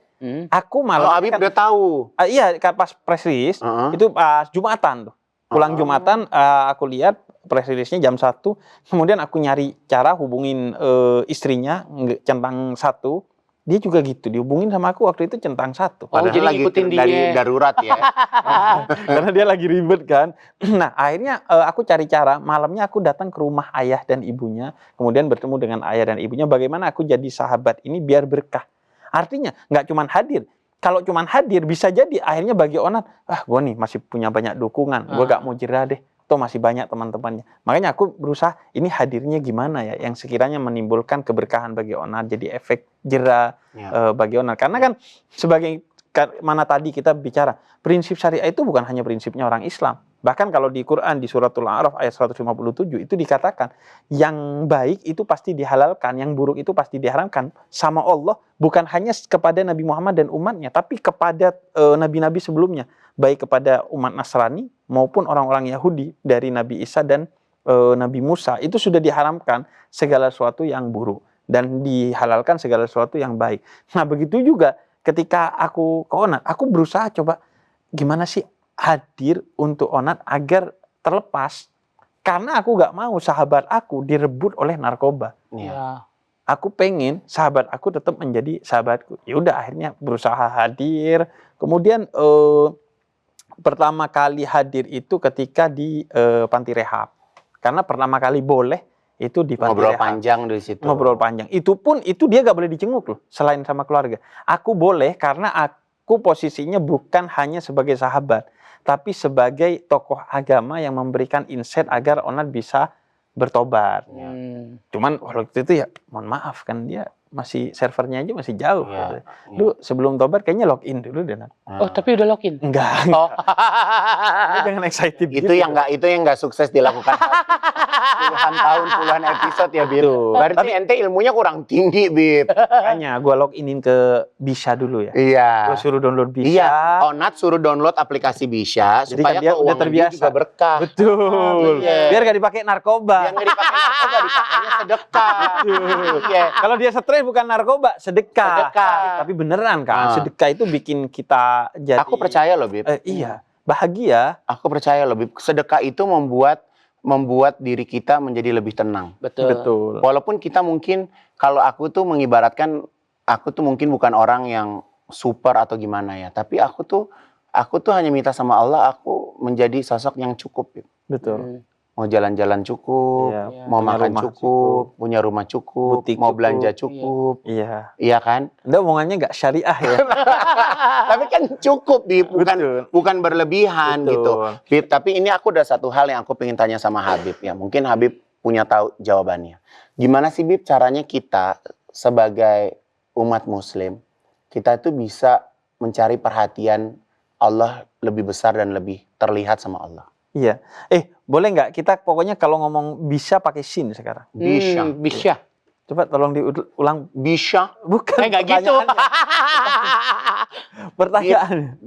aku Kalau malah Habib udah tahu. iya pas press release Heeh. itu pas Jumatan tuh. Pulang Jumatan aku lihat press release-nya jam 1, kemudian aku nyari cara hubungin istrinya centang 1. Dia juga gitu, dihubungin sama aku waktu itu centang 1. Oh, jadi ngikutin dari dia. darurat ya. Karena dia lagi ribet kan. Nah, akhirnya aku cari cara, malamnya aku datang ke rumah ayah dan ibunya, kemudian bertemu dengan ayah dan ibunya, bagaimana aku jadi sahabat ini biar berkah. Artinya, nggak cuman hadir. Kalau cuman hadir, bisa jadi akhirnya bagi onat, gue nih masih punya banyak dukungan, gue gak mau jerah deh. Toh masih banyak teman-temannya. Makanya aku berusaha, ini hadirnya gimana ya, yang sekiranya menimbulkan keberkahan bagi onat, jadi efek jerah Ya. bagi onat. Karena kan sebagai mana tadi kita bicara, prinsip syariah itu bukan hanya prinsipnya orang Islam. Bahkan kalau di Quran di suratul A'raf ayat 157 itu dikatakan yang baik itu pasti dihalalkan, yang buruk itu pasti diharamkan sama Allah, bukan hanya kepada Nabi Muhammad dan umatnya, tapi kepada nabi-nabi sebelumnya, baik kepada umat Nasrani maupun orang-orang Yahudi dari Nabi Isa dan Nabi Musa. Itu sudah diharamkan segala sesuatu yang buruk dan dihalalkan segala sesuatu yang baik. Nah begitu juga ketika aku ke Onat, aku berusaha coba gimana sih hadir untuk Onat agar terlepas, karena aku gak mau sahabat aku direbut oleh narkoba. Iya. Aku pengen sahabat aku tetap menjadi sahabatku. Ya udah akhirnya berusaha hadir. Kemudian pertama kali hadir itu ketika di panti rehab, karena pertama kali boleh itu di panti Ngobrol rehab. panjang di situ. Ngobrol panjang. Itu pun itu dia gak boleh dijenguk loh, selain sama keluarga. Aku boleh karena aku posisinya bukan hanya sebagai sahabat, tapi sebagai tokoh agama yang memberikan insight agar Onat bisa bertobat. Cuman waktu itu ya mohon maaf kan dia masih servernya aja masih jauh. Iya, Lu sebelum tobat kayaknya login dulu deh. Nat. Oh, tapi udah login? Enggak. Oh. Lu jangan excited Itu gitu. yang nggak sukses dilakukan puluhan tahun, puluhan episode ya, Bib. Betul. Berarti ente ilmunya kurang tinggi, Bib. Makanya gue loginin ke Bisa dulu ya. Iya. Gue suruh download Bisa. Iya, Onat suruh download aplikasi Bisa Jadi supaya kan dia udah keuangan dia terbiasa. juga berkah. Betul. Iya. Biar gak dipakai narkoba. Yang nggak dipakai narkoba, dipakainya sedekah. Betul. Iya. Kalau dia stres bukan narkoba, sedekah. Sedekah. Tapi beneran kan, Ah. sedekah itu bikin kita jadi. Aku percaya loh, Bib. Iya, bahagia. Aku percaya loh, Bib. Sedekah itu membuat diri kita menjadi lebih tenang. Betul. Walaupun kita mungkin, kalau aku tuh mengibaratkan, aku tuh mungkin bukan orang yang super atau gimana ya. Tapi aku tuh hanya minta sama Allah, aku menjadi sosok yang cukup. Bib. Betul. Mau jalan-jalan cukup, Iya, mau punya makan rumah cukup, punya rumah cukup, butik mau cukup. belanja cukup. Iya. Iya kan? Anda omongannya nggak syariah ya? Tapi kan cukup, Bib. Betul. Bukan berlebihan Betul. gitu. Bib, tapi ini aku ada satu hal yang aku pengen tanya sama Habib ya. Mungkin Habib punya tahu jawabannya. Gimana sih, Bib, caranya kita sebagai umat muslim, kita tuh bisa mencari perhatian Allah lebih besar dan lebih terlihat sama Allah? Iya. Boleh nggak kita pokoknya kalau ngomong bisa pakai sin sekarang? Bisa. Bisa. Coba tolong diulang. Bisa. Bukan. Nggak gitu. Pertanyaan.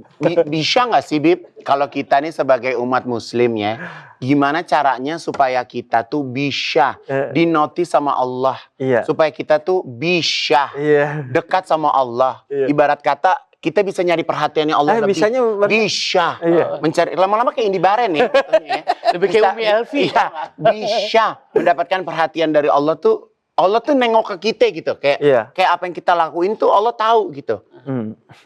Bisa nggak sih, Bib, kalau kita nih sebagai umat muslim ya, gimana caranya supaya kita tuh bisa dinotis sama Allah? Iya. Supaya kita tuh bisa Iya. dekat sama Allah. Iya. Ibarat kata, kita bisa nyari perhatiannya Allah lebih. Bisanya Bisa. Iya. Mencari, lama-lama kayak Indi Baren nih. Lebih kayak Umi Elvi. Iya, bisa mendapatkan perhatian dari Allah tuh nengok ke kita gitu. Kayak apa yang kita lakuin tuh Allah tahu gitu.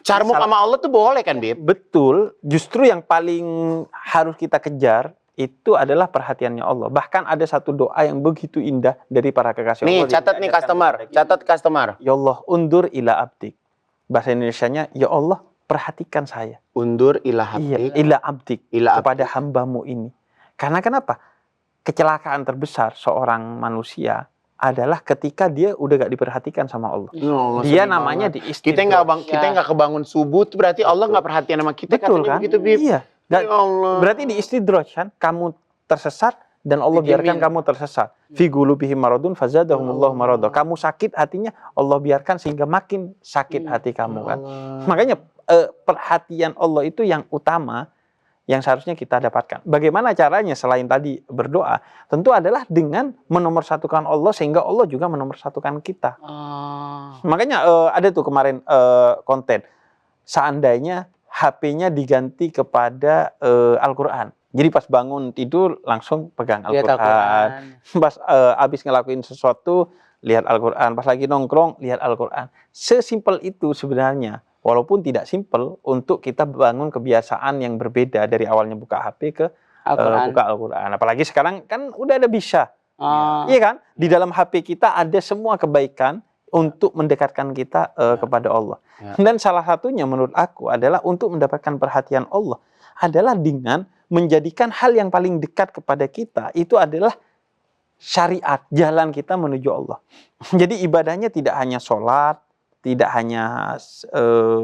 Carmuk sama Allah tuh boleh kan, Bib? Betul. Justru yang paling harus kita kejar itu adalah perhatiannya Allah. Bahkan ada satu doa yang begitu indah dari para kekasih Nih, Allah. catat nih customer. Catat customer. Ya Allah, undur ila abdik. Bahasa Indonesianya, ya Allah, perhatikan saya. Undur ila Iya, habdik. ila abdik. Ila Kepada hambamu ini. Karena kenapa? Kecelakaan terbesar seorang manusia adalah ketika dia udah gak diperhatikan sama Allah. Oh, Dia sedih namanya banget. diistidraj. Kita nggak kebangun subuh, tuh berarti Allah nggak perhatian sama kita. Betul Katanya kan? begitu, Bib. Iya. Ya Allah. Berarti diistidraj kan? Kamu tersesat dan Allah biarkan kamu tersesat. Fi qulubihim maradun fazadahumullahu marada. Kamu sakit hatinya, Allah biarkan sehingga makin sakit hati kamu kan. Makanya perhatian Allah itu yang utama yang seharusnya kita dapatkan. Bagaimana caranya selain tadi berdoa? Tentu adalah dengan menomorsatukan Allah sehingga Allah juga menomorsatukan kita. Makanya ada tuh kemarin konten. Seandainya HP-nya diganti kepada Al-Quran. Jadi pas bangun tidur langsung pegang Al-Quran. Pas habis ngelakuin sesuatu lihat Al-Quran. Pas lagi nongkrong lihat Al-Quran. Sesimpel itu sebenarnya. Walaupun tidak simpel untuk kita bangun kebiasaan yang berbeda dari awalnya buka HP ke buka Al-Quran. Apalagi sekarang kan udah ada bisa. Iya kan? Di dalam HP kita ada semua kebaikan untuk mendekatkan kita kepada Allah. Dan salah satunya menurut aku adalah untuk mendapatkan perhatian Allah adalah dengan menjadikan hal yang paling dekat kepada kita itu adalah syariat, jalan kita menuju Allah. Jadi ibadahnya tidak hanya sholat, tidak hanya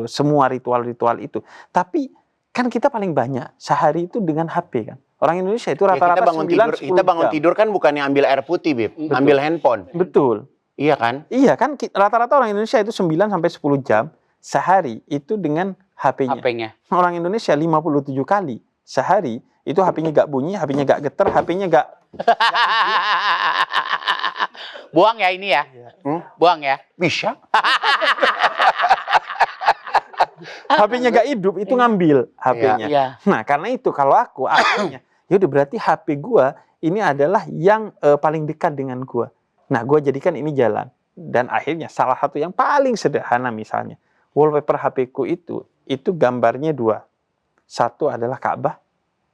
semua ritual-ritual itu. Tapi kan kita paling banyak sehari itu dengan HP kan. Orang Indonesia itu Ya, rata-rata kita bangun 9-10 jam. tidur kan bukannya ambil air putih, Bib. Betul. Ambil handphone. Betul. Iya kan? Iya kan rata-rata orang Indonesia itu 9 sampai 10 jam sehari itu dengan HP-nya. HP-nya. Orang Indonesia 57 kali sehari itu HP-nya gak bunyi, HP-nya gak geter, HP-nya gak Buang ya ini ya. Buang ya. Bisa. HP-nya gak hidup, itu ngambil HP-nya. Iya. Nah, karena itu kalau aku akhirnya, ya udah berarti HP gua ini adalah yang paling dekat dengan gua. Nah, gua jadikan ini jalan. Dan akhirnya salah satu yang paling sederhana misalnya, wallpaper HP ku itu gambarnya 2. Satu adalah Ka'bah,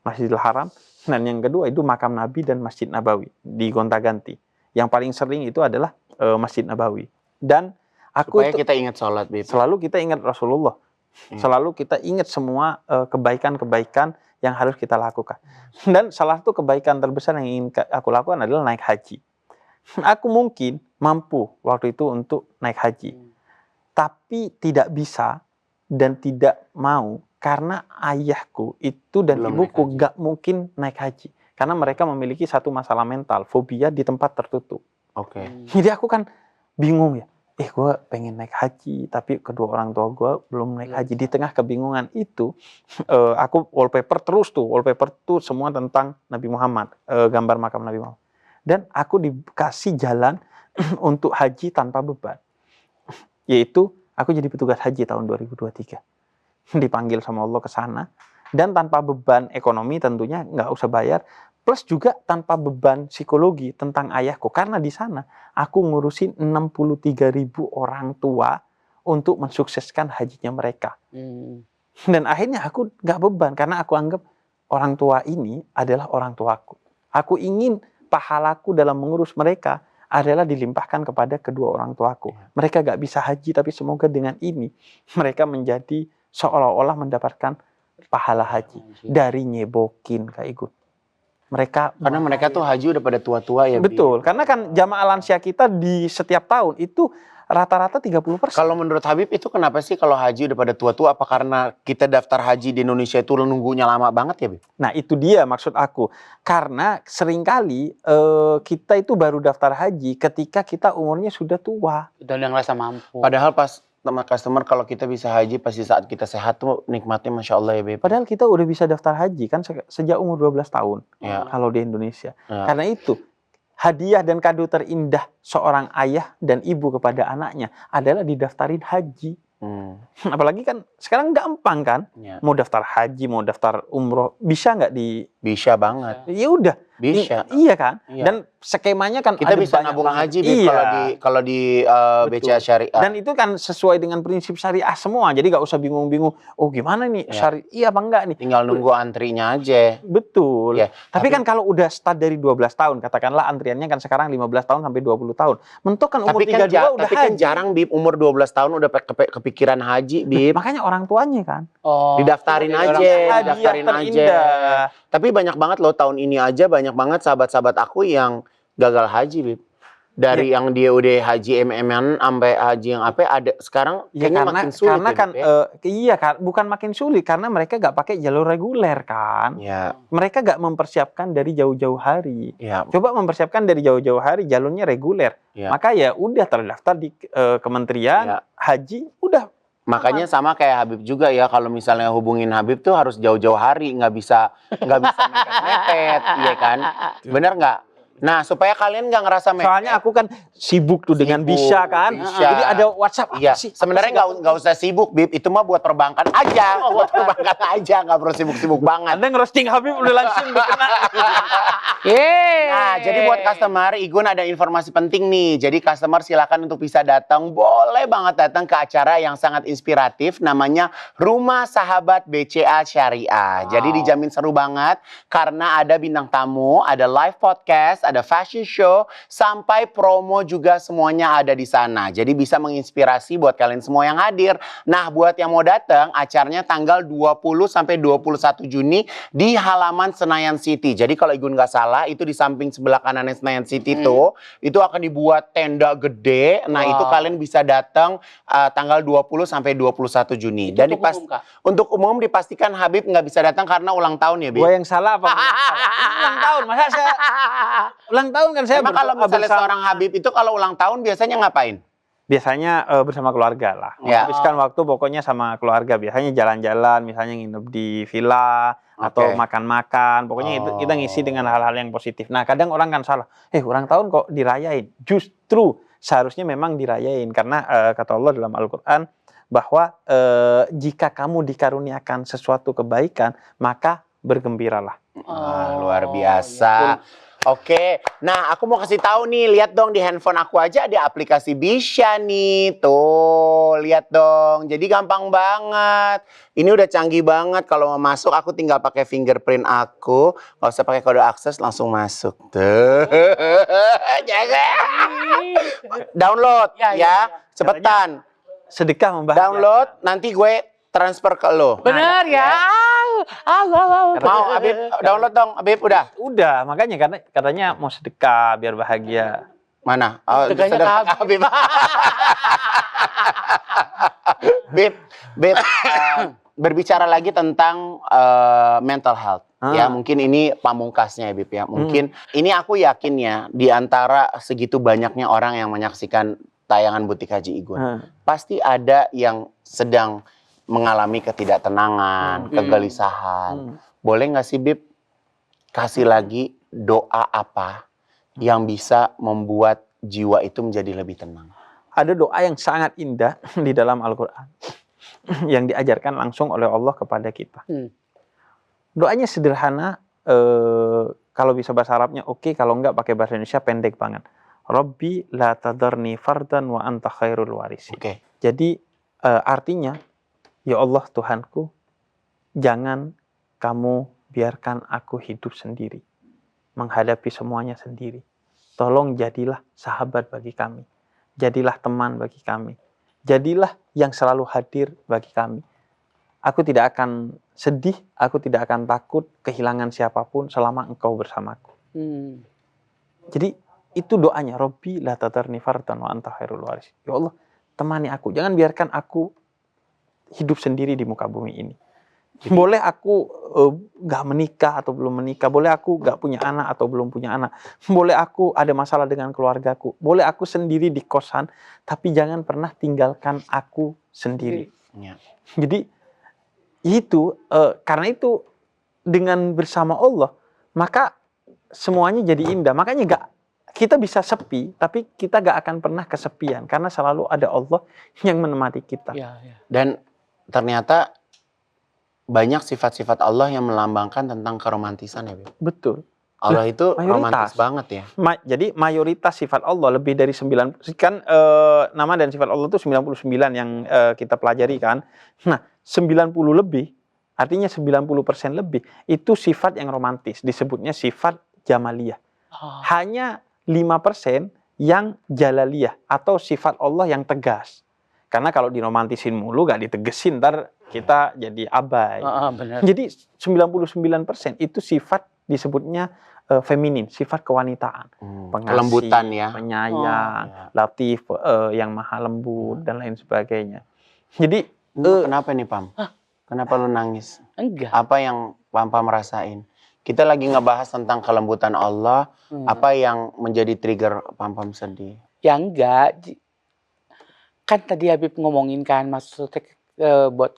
Masjidil Haram, dan yang kedua itu makam Nabi dan Masjid Nabawi di gonta-ganti. Yang paling sering itu adalah Masjid Nabawi. Dan aku Supaya kita ingat sholat, Bib. selalu kita ingat Rasulullah. Selalu kita ingat semua kebaikan-kebaikan yang harus kita lakukan. Dan salah satu kebaikan terbesar yang ingin aku lakukan adalah naik haji. Aku mungkin mampu waktu itu untuk naik haji. Tapi tidak bisa dan tidak mau karena ayahku itu dan Belum ibuku naik haji. gak mungkin naik haji. Karena mereka memiliki satu masalah mental, fobia di tempat tertutup. Oke. Jadi aku kan bingung ya. Gue pengen naik haji, tapi kedua orang tua gue belum naik haji. Di tengah kebingungan itu, aku wallpaper tuh semua tentang Nabi Muhammad, gambar makam Nabi Muhammad. Dan aku dikasih jalan untuk haji tanpa beban. Yaitu, aku jadi petugas haji tahun 2023. Dipanggil sama Allah ke sana. Dan tanpa beban ekonomi tentunya, nggak usah bayar. Plus juga tanpa beban psikologi tentang ayahku. Karena di sana aku ngurusin 63.000 orang tua untuk mensukseskan hajinya mereka. Dan akhirnya aku nggak beban. Karena aku anggap orang tua ini adalah orang tuaku. Aku ingin pahalaku dalam mengurus mereka adalah dilimpahkan kepada kedua orang tuaku. Mereka nggak bisa haji, tapi semoga dengan ini mereka menjadi seolah-olah mendapatkan pahala haji. Dari nyebokin Kak Igun. Karena mereka tuh haji udah pada tua-tua ya. Betul, karena kan jamaah lansia kita di setiap tahun itu rata-rata 30%. Kalau menurut Habib itu kenapa sih kalau haji udah pada tua-tua? Apa karena kita daftar haji di Indonesia itu nunggunya lama banget ya, Bib? Nah itu dia maksud aku. Karena seringkali kita itu baru daftar haji ketika kita umurnya sudah tua. Dan udah ngerasa mampu. Padahal pas sama customer kalau kita bisa haji pasti saat kita sehat tuh nikmatnya Masya Allah ya, Bib. Padahal kita udah bisa daftar haji kan sejak umur 12 tahun Ya. kalau di Indonesia. Ya. Karena itu hadiah dan kado terindah seorang ayah dan ibu kepada anaknya adalah didaftarin haji. Apalagi kan sekarang gampang kan, Ya. mau daftar haji, mau daftar umroh, bisa nggak di? Bisa banget. Ya udah, Bisa. iya kan. Iya. Dan skemanya kan Kita ada bisa banyak nabung banget. haji, Bib, Iya. kalau di Betul. BCA Syariah. Dan itu kan sesuai dengan prinsip syariah semua. Jadi nggak usah bingung-bingung. Oh gimana nih Ya. syariah apa enggak nih? Tinggal nunggu antrinya aja. Betul. Ya, Tapi kan kalau udah start dari 12 tahun, katakanlah antriannya kan sekarang 15 tahun sampai 20 tahun. Mentok kan umur 32 udah tapi kan haji. jarang, Bib, umur 12 tahun udah kepikiran haji, Bib. Makanya orang tuanya kan. Oh, Didaftarin jadi aja. orang- Hadiah daftarin aja. terindah. Tapi banyak banget loh tahun ini aja banyak banget sahabat-sahabat aku yang gagal haji, Bib. Dari yang dia udah haji MM-an sampai haji yang apa ada sekarang Ya kayaknya karena makin sulit. karena ya, kan Bib, ya. iya kan bukan makin sulit karena mereka nggak pakai jalur reguler kan. Ya, Mereka nggak mempersiapkan dari jauh-jauh hari. ya, Coba mempersiapkan dari jauh-jauh hari jalurnya reguler. ya. Maka ya udah terdaftar di Kementerian Ya. Haji, udah. Makanya sama kayak Habib juga ya, kalau misalnya hubungin Habib tuh harus jauh-jauh hari, nggak bisa mepet-mepet, iya kan? Bener nggak? Nah, supaya kalian nggak ngerasa mepet. Soalnya aku kan sibuk tuh dengan Sibuk, Bisa kan. Bisa. Jadi ada WhatsApp. Iya, Apa sih? sebenarnya nggak usah sibuk, Bib. Itu mah buat perbankan aja, buat perbankan aja, nggak perlu sibuk-sibuk banget. Anda ngerosting Habib udah langsung kena. Yeay. Nah, jadi buat customer, Igun ada informasi penting nih. Jadi customer silakan untuk bisa datang, boleh banget datang ke acara yang sangat inspiratif, namanya Rumah Sahabat BCA Syariah. Wow. Jadi dijamin seru banget karena ada bintang tamu, ada live podcast, ada fashion show, sampai promo juga semuanya ada di sana. Jadi bisa menginspirasi buat kalian semua yang hadir. Nah, buat yang mau datang, acaranya tanggal 20 sampai 21 Juni di halaman Senayan City. Jadi kalau Igun nggak salah, itu di samping sebelah kanannya Senayan City tuh, itu akan dibuat tenda gede. Nah, itu kalian bisa datang tanggal 20 sampai 21 Juni. Itu Dan untuk umum, Kak? untuk umum dipastikan Habib nggak bisa datang karena ulang tahun ya, Bib? Gue yang salah apa? Gua yang salah? Ini ulang tahun, masa saya ulang tahun kan saya Emang kalau misalnya bersama- seorang Habib itu kalau ulang tahun biasanya ngapain? biasanya bersama keluarga lah. Ya. Menghabiskan waktu pokoknya sama keluarga. Biasanya jalan-jalan, misalnya nginep di villa atau Oke. makan-makan. Pokoknya itu kita ngisi dengan hal-hal yang positif. Nah, kadang orang kan salah. Ulang tahun kok dirayain? Justru seharusnya memang dirayain karena kata Allah dalam Al-Qur'an bahwa jika kamu dikaruniakan sesuatu kebaikan, maka bergembiralah. Luar biasa. Oke, nah aku mau kasih tahu nih, lihat dong di handphone aku aja ada aplikasi Bisha nih, tuh lihat dong. Jadi gampang banget. Ini udah canggih banget. Kalau mau masuk, aku tinggal pakai fingerprint aku, nggak usah pakai kode akses, langsung masuk. Tuh, jangan. Download ya, cepetan. Sedekah membahagiakan. Download, nanti gue transfer ke lo. Bener ya. Mau Habib download dong, Habib udah. Udah, makanya katanya mau sedekah biar bahagia. Mana? Oh, Teganya sedekah ke Habib. Bib, berbicara lagi tentang mental health. Ya, mungkin ini pamungkasnya ya, Bib ya. Mungkin ini aku yakin ya, di antara segitu banyaknya orang yang menyaksikan tayangan Butik Haji Igun, pasti ada yang sedang mengalami ketidaktenangan, kegelisahan. Boleh nggak sih, Bib, kasih lagi doa apa yang bisa membuat jiwa itu menjadi lebih tenang? Ada doa yang sangat indah di dalam Al-Quran yang diajarkan langsung oleh Allah kepada kita. Doanya sederhana, kalau bisa bahasa Arabnya oke, kalau enggak pakai bahasa Indonesia pendek banget. Rabbi la tadarni fardan wa anta khairul warisi. Jadi artinya, ya Allah Tuhanku, jangan kamu biarkan aku hidup sendiri, menghadapi semuanya sendiri. Tolong jadilah sahabat bagi kami, jadilah teman bagi kami, jadilah yang selalu hadir bagi kami. Aku tidak akan sedih, aku tidak akan takut kehilangan siapapun selama engkau bersamaku. Jadi itu doanya, Rabbi la tadarni fardan wa anta khairul waris. Ya Allah, temani aku, jangan biarkan aku hidup sendiri di muka bumi ini. Boleh aku gak menikah atau belum menikah, boleh aku gak punya anak atau belum punya anak, boleh aku ada masalah dengan keluargaku, boleh aku sendiri di kosan, tapi jangan pernah tinggalkan aku sendiri. Jadi itu karena itu dengan bersama Allah maka semuanya jadi indah. Makanya kita bisa sepi, tapi kita gak akan pernah kesepian karena selalu ada Allah yang menemani kita. Dan ternyata banyak sifat-sifat Allah yang melambangkan tentang keromantisan ya, Bib? Betul. Allah itu mayoritas. romantis banget ya. Jadi mayoritas sifat Allah lebih dari 90, kan nama dan sifat Allah itu 99 yang kita pelajari kan. Nah, 90 lebih, artinya 90% lebih, itu sifat yang romantis, disebutnya sifat jamaliyah. Hanya 5% yang jalaliyah, atau sifat Allah yang tegas. Karena kalau diromantisin mulu, gak ditegesin, ntar kita jadi abai. Bener. Jadi 99% itu sifat disebutnya feminin, sifat kewanitaan. Pengasih, kelembutan ya. penyayang, latif, yang maha lembut, dan lain sebagainya. Jadi kenapa nih, Pam? Kenapa lu nangis? Enggak. Apa yang Pam rasain? Kita lagi ngebahas tentang kelembutan Allah. Apa yang menjadi trigger Pam sedih? Ya enggak. Kan tadi Habib ngomongin kan, maksudnya buat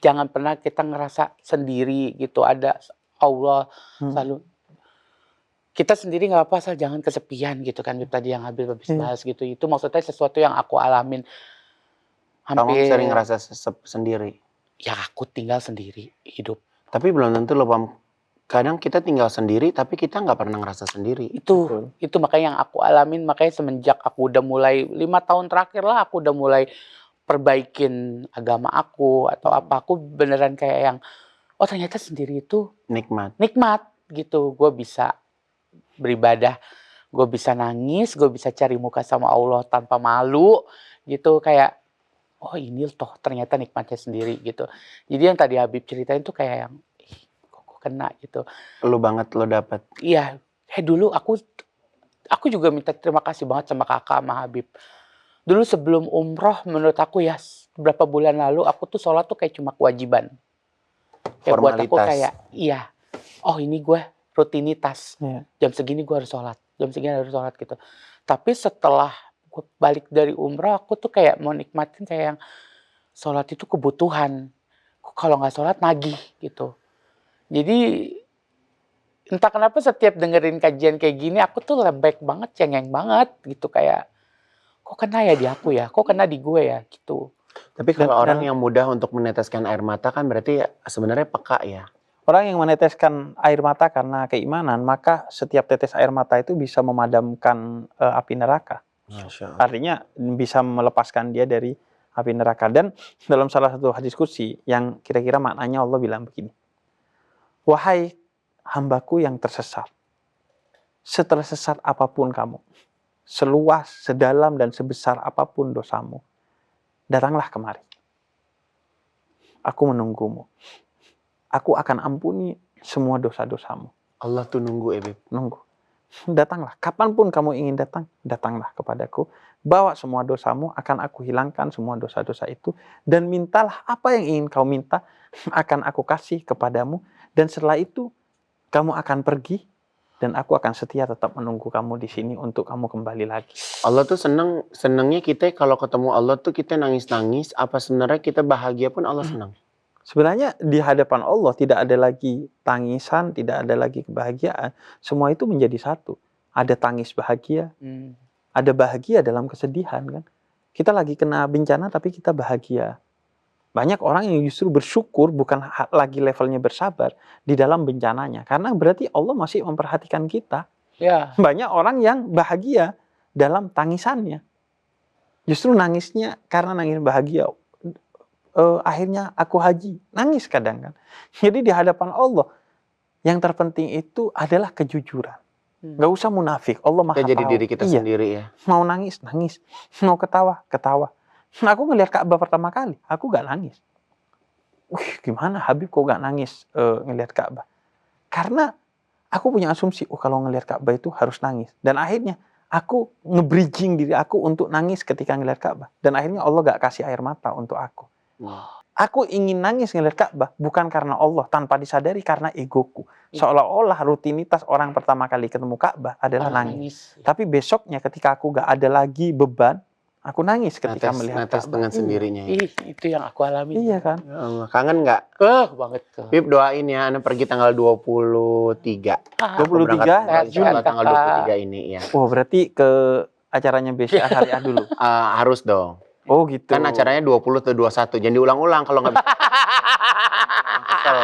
jangan pernah kita ngerasa sendiri gitu. Ada Allah selalu. Kita sendiri nggak apa-apa, asal jangan kesepian gitu kan. Habib tadi yang Habib bahas gitu. Itu maksudnya sesuatu yang aku alamin. Kamu sering ngerasa sendiri? Ya aku tinggal sendiri, hidup. Tapi belum tentu loh, Pam. Kadang kita tinggal sendiri, tapi kita nggak pernah ngerasa sendiri. Itu makanya yang aku alamin. Makanya semenjak aku udah mulai 5 tahun terakhir lah, aku udah mulai perbaikin agama aku atau apa. Aku beneran kayak yang, oh ternyata sendiri itu nikmat gitu. Gue bisa beribadah. Gue bisa nangis, gue bisa cari muka sama Allah tanpa malu gitu, kayak oh ini toh ternyata nikmatnya sendiri gitu. Jadi yang tadi Habib ceritain tuh kayak yang ih, kok kena gitu. Lu banget lo dapet. Iya, dulu aku juga minta terima kasih banget sama kakak sama Habib. Dulu sebelum umroh menurut aku ya beberapa bulan lalu aku tuh sholat tuh kayak cuma kewajiban. Kayak buat aku Formalitas. kayak iya, oh ini gue rutinitas. Iya. Jam segini gue harus sholat, jam segini harus sholat gitu. Tapi setelah gue balik dari umroh aku tuh kayak mau nikmatin kayak yang sholat itu kebutuhan. Kalau nggak sholat nagih gitu. Jadi entah kenapa setiap dengerin kajian kayak gini aku tuh lembek banget, cengeng banget gitu, kayak kok kena ya di aku ya, kok kena di gue ya gitu. Tapi Dan- kalau orang dan- yang mudah untuk meneteskan air mata kan berarti sebenarnya peka ya. Orang yang meneteskan air mata karena keimanan, maka setiap tetes air mata itu bisa memadamkan api neraka. Masya Allah. Artinya bisa melepaskan dia dari api neraka. Dan dalam salah satu hadis kursi yang kira-kira maknanya Allah bilang begini. Wahai hambaku yang tersesat, setelah sesat apapun kamu, seluas, sedalam, dan sebesar apapun dosamu, datanglah kemari. Aku menunggumu. Aku akan ampuni semua dosa-dosamu. Allah tuh nunggu Beb. Nunggu. Datanglah. Kapanpun kamu ingin datang, datanglah kepadaku. Bawa semua dosamu, akan aku hilangkan semua dosa-dosa itu. Dan mintalah apa yang ingin kau minta, akan aku kasih kepadamu. Dan setelah itu, kamu akan pergi. Dan aku akan setia tetap menunggu kamu di sini untuk kamu kembali lagi. Allah tuh senengnya kita kalau ketemu Allah tuh kita nangis-nangis. Apa sebenarnya kita bahagia pun Allah senang? Sebenarnya di hadapan Allah tidak ada lagi tangisan, tidak ada lagi kebahagiaan. Semua itu menjadi satu. Ada tangis bahagia, ada bahagia dalam kesedihan kan. Kita lagi kena bencana tapi kita bahagia. Banyak orang yang justru bersyukur bukan lagi levelnya bersabar di dalam bencananya. Karena berarti Allah masih memperhatikan kita. Ya. Banyak orang yang bahagia dalam tangisannya. Justru nangisnya karena nangis bahagia. Akhirnya aku haji. Nangis kadang kan. Jadi di hadapan Allah yang terpenting itu adalah kejujuran. Gak usah munafik. Allah maha Kita jadi tahu. diri kita Iya. sendiri ya. Mau nangis, nangis. Mau ketawa, ketawa. Nah, aku ngelihat Ka'bah pertama kali, aku gak nangis. Wih, gimana Habib kok gak nangis ngelihat Ka'bah? Karena aku punya asumsi, kalau ngelihat Ka'bah itu harus nangis. Dan akhirnya aku nge-bridging diri aku untuk nangis ketika ngelihat Ka'bah. Dan akhirnya Allah gak kasih air mata untuk aku. Aku ingin nangis ngelihat Ka'bah bukan karena Allah, tanpa disadari karena egoku. Seolah-olah rutinitas orang pertama kali ketemu Ka'bah adalah nangis. Tapi besoknya ketika aku gak ada lagi beban, aku nangis ketika melihat Nates Ka'bah. dengan sendirinya ya. Itu yang aku alami. Iya kan? Ya Allah, kangen nggak? Banget. Bib doain ya, Anda pergi tanggal 23. 23? Berangkat insya Allah Sehat, tanggal Kakak. 23 ini ya. Oh, berarti ke acaranya BCA Syariah dulu. Harus dong. Oh gitu. Kan acaranya 20 atau 21. Jangan diulang-ulang kalau nggak bisa. Kesel.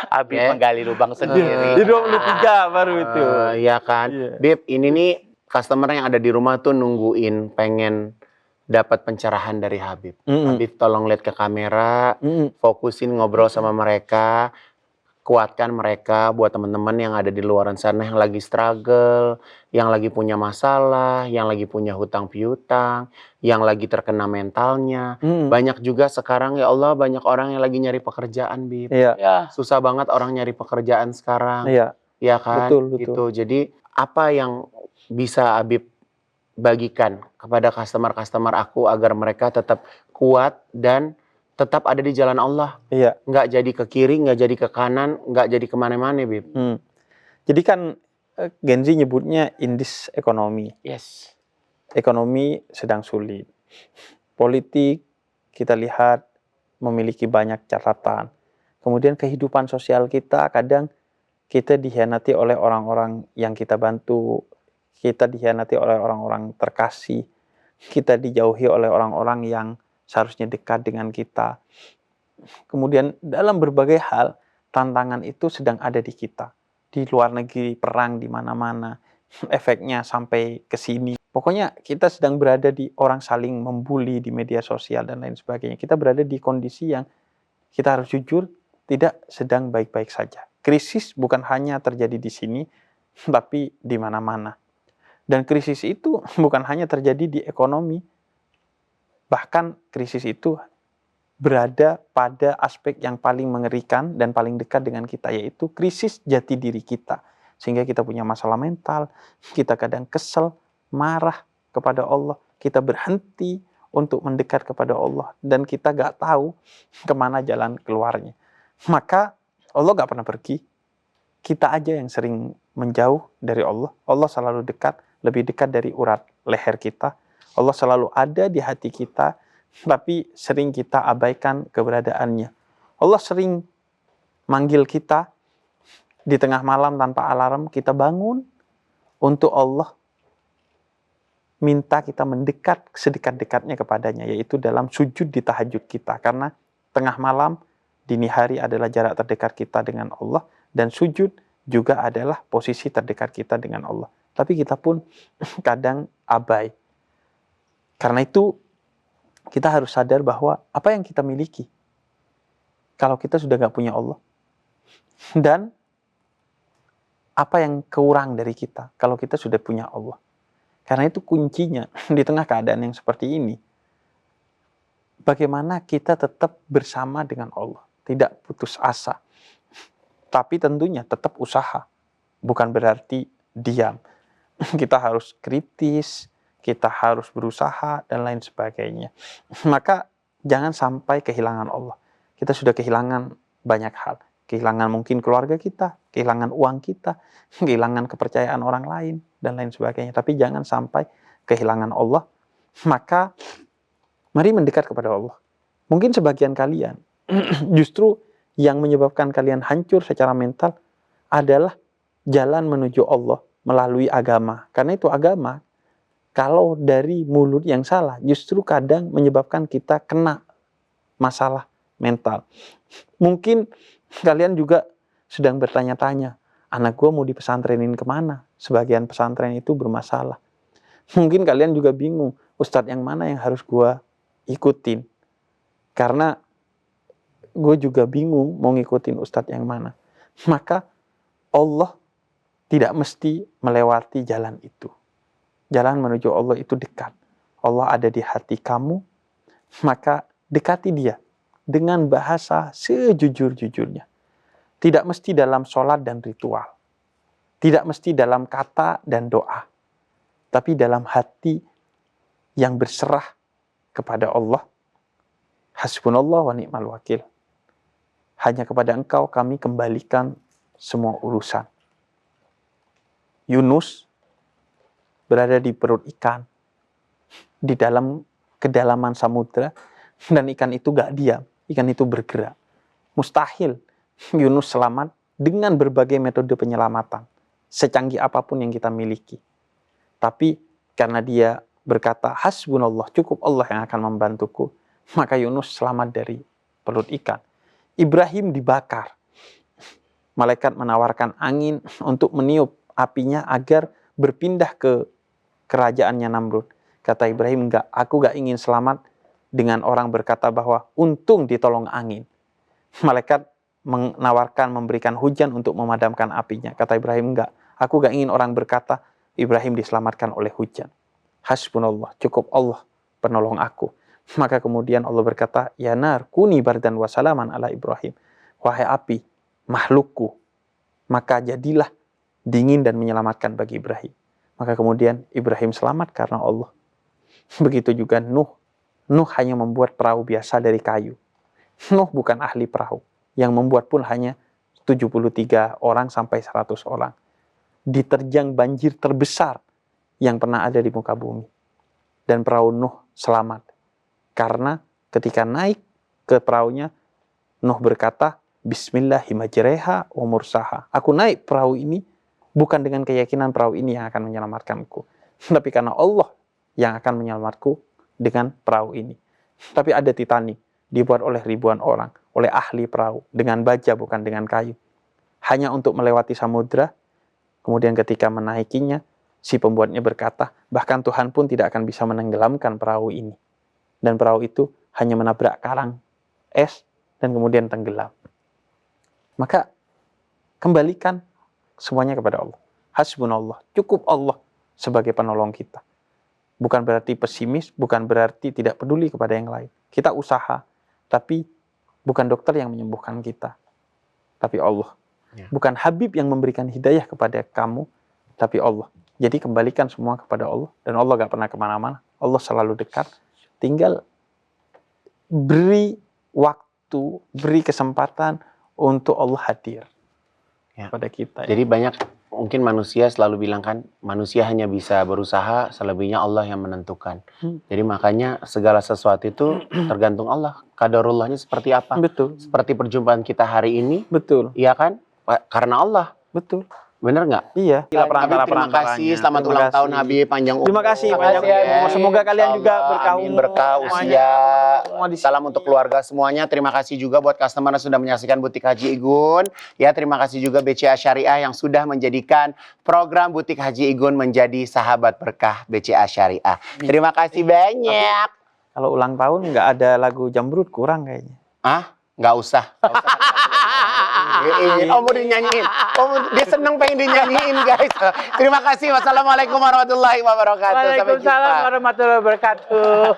Habib Ya. menggali lubang sendiri. Di 23 baru itu. Iya kan. Iya. Bib, ini nih customer yang ada di rumah tuh nungguin pengen dapat pencerahan dari Habib. Mm-mm. Habib tolong lihat ke kamera, Mm-mm. fokusin ngobrol sama mereka, kuatkan mereka buat teman-teman yang ada di luaran sana yang lagi struggle, yang lagi punya masalah, yang lagi punya hutang piutang, yang lagi terkena mentalnya. Mm-mm. Banyak juga sekarang ya Allah, banyak orang yang lagi nyari pekerjaan, Bib. Iya. Ya. Susah banget orang nyari pekerjaan sekarang. Iya. Ya kan? Betul, betul. Gitu. Jadi apa yang bisa Habib bagikan kepada customer-customer aku agar mereka tetap kuat dan tetap ada di jalan Allah. Iya. Nggak jadi ke kiri, nggak jadi ke kanan, nggak jadi kemana-mana, Bib. Jadi kan Gen Z nyebutnya indis ekonomi. Yes. Ekonomi sedang sulit. Politik kita lihat memiliki banyak catatan. Kemudian kehidupan sosial kita kadang kita dikhianati oleh orang-orang yang kita bantu. Kita dikhianati oleh orang-orang terkasih. Kita dijauhi oleh orang-orang yang seharusnya dekat dengan kita. Kemudian dalam berbagai hal, tantangan itu sedang ada di kita. Di luar negeri, perang di mana-mana. Efeknya sampai ke sini. Pokoknya kita sedang berada di orang saling membuli di media sosial dan lain sebagainya. Kita berada di kondisi yang kita harus jujur tidak sedang baik-baik saja. Krisis bukan hanya terjadi di sini, tapi di mana-mana. Dan krisis itu bukan hanya terjadi di ekonomi, bahkan krisis itu berada pada aspek yang paling mengerikan dan paling dekat dengan kita, yaitu krisis jati diri kita. Sehingga kita punya masalah mental, kita kadang kesel, marah kepada Allah, kita berhenti untuk mendekat kepada Allah, dan kita gak tahu kemana jalan keluarnya. Maka Allah gak pernah pergi, kita aja yang sering menjauh dari Allah. Allah selalu dekat, lebih dekat dari urat leher kita. Allah selalu ada di hati kita, tapi sering kita abaikan keberadaannya. Allah sering manggil kita di tengah malam tanpa alarm, kita bangun untuk Allah minta kita mendekat sedekat-dekatnya kepadanya, yaitu dalam sujud di tahajud kita. Karena tengah malam, dini hari adalah jarak terdekat kita dengan Allah, dan sujud juga adalah posisi terdekat kita dengan Allah. Tapi kita pun kadang abai. Karena itu, kita harus sadar bahwa apa yang kita miliki, kalau kita sudah gak punya Allah, dan apa yang kurang dari kita kalau kita sudah punya Allah. Karena itu kuncinya di tengah keadaan yang seperti ini, bagaimana kita tetap bersama dengan Allah, tidak putus asa, tapi tentunya tetap usaha, bukan berarti diam. Kita harus kritis, kita harus berusaha, dan lain sebagainya. Maka jangan sampai kehilangan Allah. Kita sudah kehilangan banyak hal. Kehilangan mungkin keluarga kita, kehilangan uang kita, kehilangan kepercayaan orang lain, dan lain sebagainya. Tapi jangan sampai kehilangan Allah. Maka mari mendekat kepada Allah. Mungkin sebagian kalian justru yang menyebabkan kalian hancur secara mental adalah jalan menuju Allah melalui agama. Karena itu agama, kalau dari mulut yang salah, justru kadang menyebabkan kita kena masalah mental. Mungkin kalian juga sedang bertanya-tanya, anak gue mau dipesantrenin kemana? Sebagian pesantren itu bermasalah. Mungkin kalian juga bingung, ustadz yang mana yang harus gue ikutin? Karena gue juga bingung mau ngikutin ustadz yang mana. Maka Allah tidak mesti melewati jalan itu. Jalan menuju Allah itu dekat. Allah ada di hati kamu, maka dekati dia dengan bahasa sejujur-jujurnya. Tidak mesti dalam sholat dan ritual. Tidak mesti dalam kata dan doa. Tapi dalam hati yang berserah kepada Allah. Hasbunallah wa ni'mal wakil. Hanya kepada Engkau kami kembalikan semua urusan. Yunus berada di perut ikan, di dalam kedalaman samudra, dan ikan itu gak diam, ikan itu bergerak. Mustahil Yunus selamat dengan berbagai metode penyelamatan, secanggih apapun yang kita miliki. Tapi karena dia berkata, hasbunallah, cukup Allah yang akan membantuku, maka Yunus selamat dari perut ikan. Ibrahim dibakar. Malaikat menawarkan angin untuk meniup apinya agar berpindah ke kerajaannya Namrud. Kata Ibrahim, enggak, aku gak ingin selamat dengan orang berkata bahwa untung ditolong angin. Malaikat menawarkan memberikan hujan untuk memadamkan apinya. Kata Ibrahim, enggak, aku gak ingin orang berkata Ibrahim diselamatkan oleh hujan. Hasbunallah, cukup Allah penolong aku. Maka kemudian Allah berkata, ya nar, kuni bardan wa salaman ala Ibrahim. Wahai api, makhlukku, maka jadilah dingin dan menyelamatkan bagi Ibrahim. Maka kemudian Ibrahim selamat karena Allah. Begitu juga Nuh. Nuh hanya membuat perahu biasa dari kayu. Nuh bukan ahli perahu. Yang membuat pun hanya 73 orang sampai 100 orang. Diterjang banjir terbesar yang pernah ada di muka bumi. Dan perahu Nuh selamat. Karena ketika naik ke perahunya, Nuh berkata, Bismillahirrahmanirrahim wa mursaha. Aku naik perahu ini bukan dengan keyakinan perahu ini yang akan menyelamatkanku. Tapi karena Allah yang akan menyelamatku dengan perahu ini. Tapi ada Titanic, dibuat oleh ribuan orang, oleh ahli perahu, dengan baja bukan dengan kayu. Hanya untuk melewati samudra, kemudian ketika menaikinya, si pembuatnya berkata, bahkan Tuhan pun tidak akan bisa menenggelamkan perahu ini. Dan perahu itu hanya menabrak karang es dan kemudian tenggelam. Maka kembalikan semuanya kepada Allah. Hasbunallah, cukup Allah sebagai penolong kita. Bukan berarti pesimis, bukan berarti tidak peduli kepada yang lain. Kita usaha, tapi bukan dokter yang menyembuhkan kita, tapi Allah. Ya. Bukan Habib yang memberikan hidayah kepada kamu, tapi Allah. Jadi kembalikan semua kepada Allah. Dan Allah gak pernah kemana-mana. Allah selalu dekat. Tinggal beri waktu, beri kesempatan untuk Allah hadir pada kita. Jadi banyak mungkin manusia selalu bilang kan, manusia hanya bisa berusaha, selebihnya Allah yang menentukan. Jadi makanya segala sesuatu itu tergantung Allah. Qadarullahnya seperti apa? Betul. Seperti perjumpaan kita hari ini, Betul. iya kan? Karena Allah. Betul. Bener nggak? Iya. Habib, terima kasih. Selamat ulang tahun Habib, panjang umur. Terima kasih banyak, umur. Semoga kalian juga Insyaallah, berkah amin, umur. berkah Semuanya. usia. Semua di Salam sini. untuk keluarga semuanya. Terima kasih juga buat customer yang sudah menyaksikan Butik Haji Igun. Ya, terima kasih juga BCA Syariah yang sudah menjadikan program Butik Haji Igun menjadi sahabat berkah BCA Syariah. Terima kasih banyak. Kalau ulang tahun nggak ada lagu Jamrud, kurang kayaknya. Ah, nggak usah. Oh, mau dinyanyiin. Oh, dia seneng pengen dinyanyiin, guys. Terima kasih. Wassalamualaikum warahmatullahi wabarakatuh. Sampai jumpa. Waalaikumsalam warahmatullahi wabarakatuh.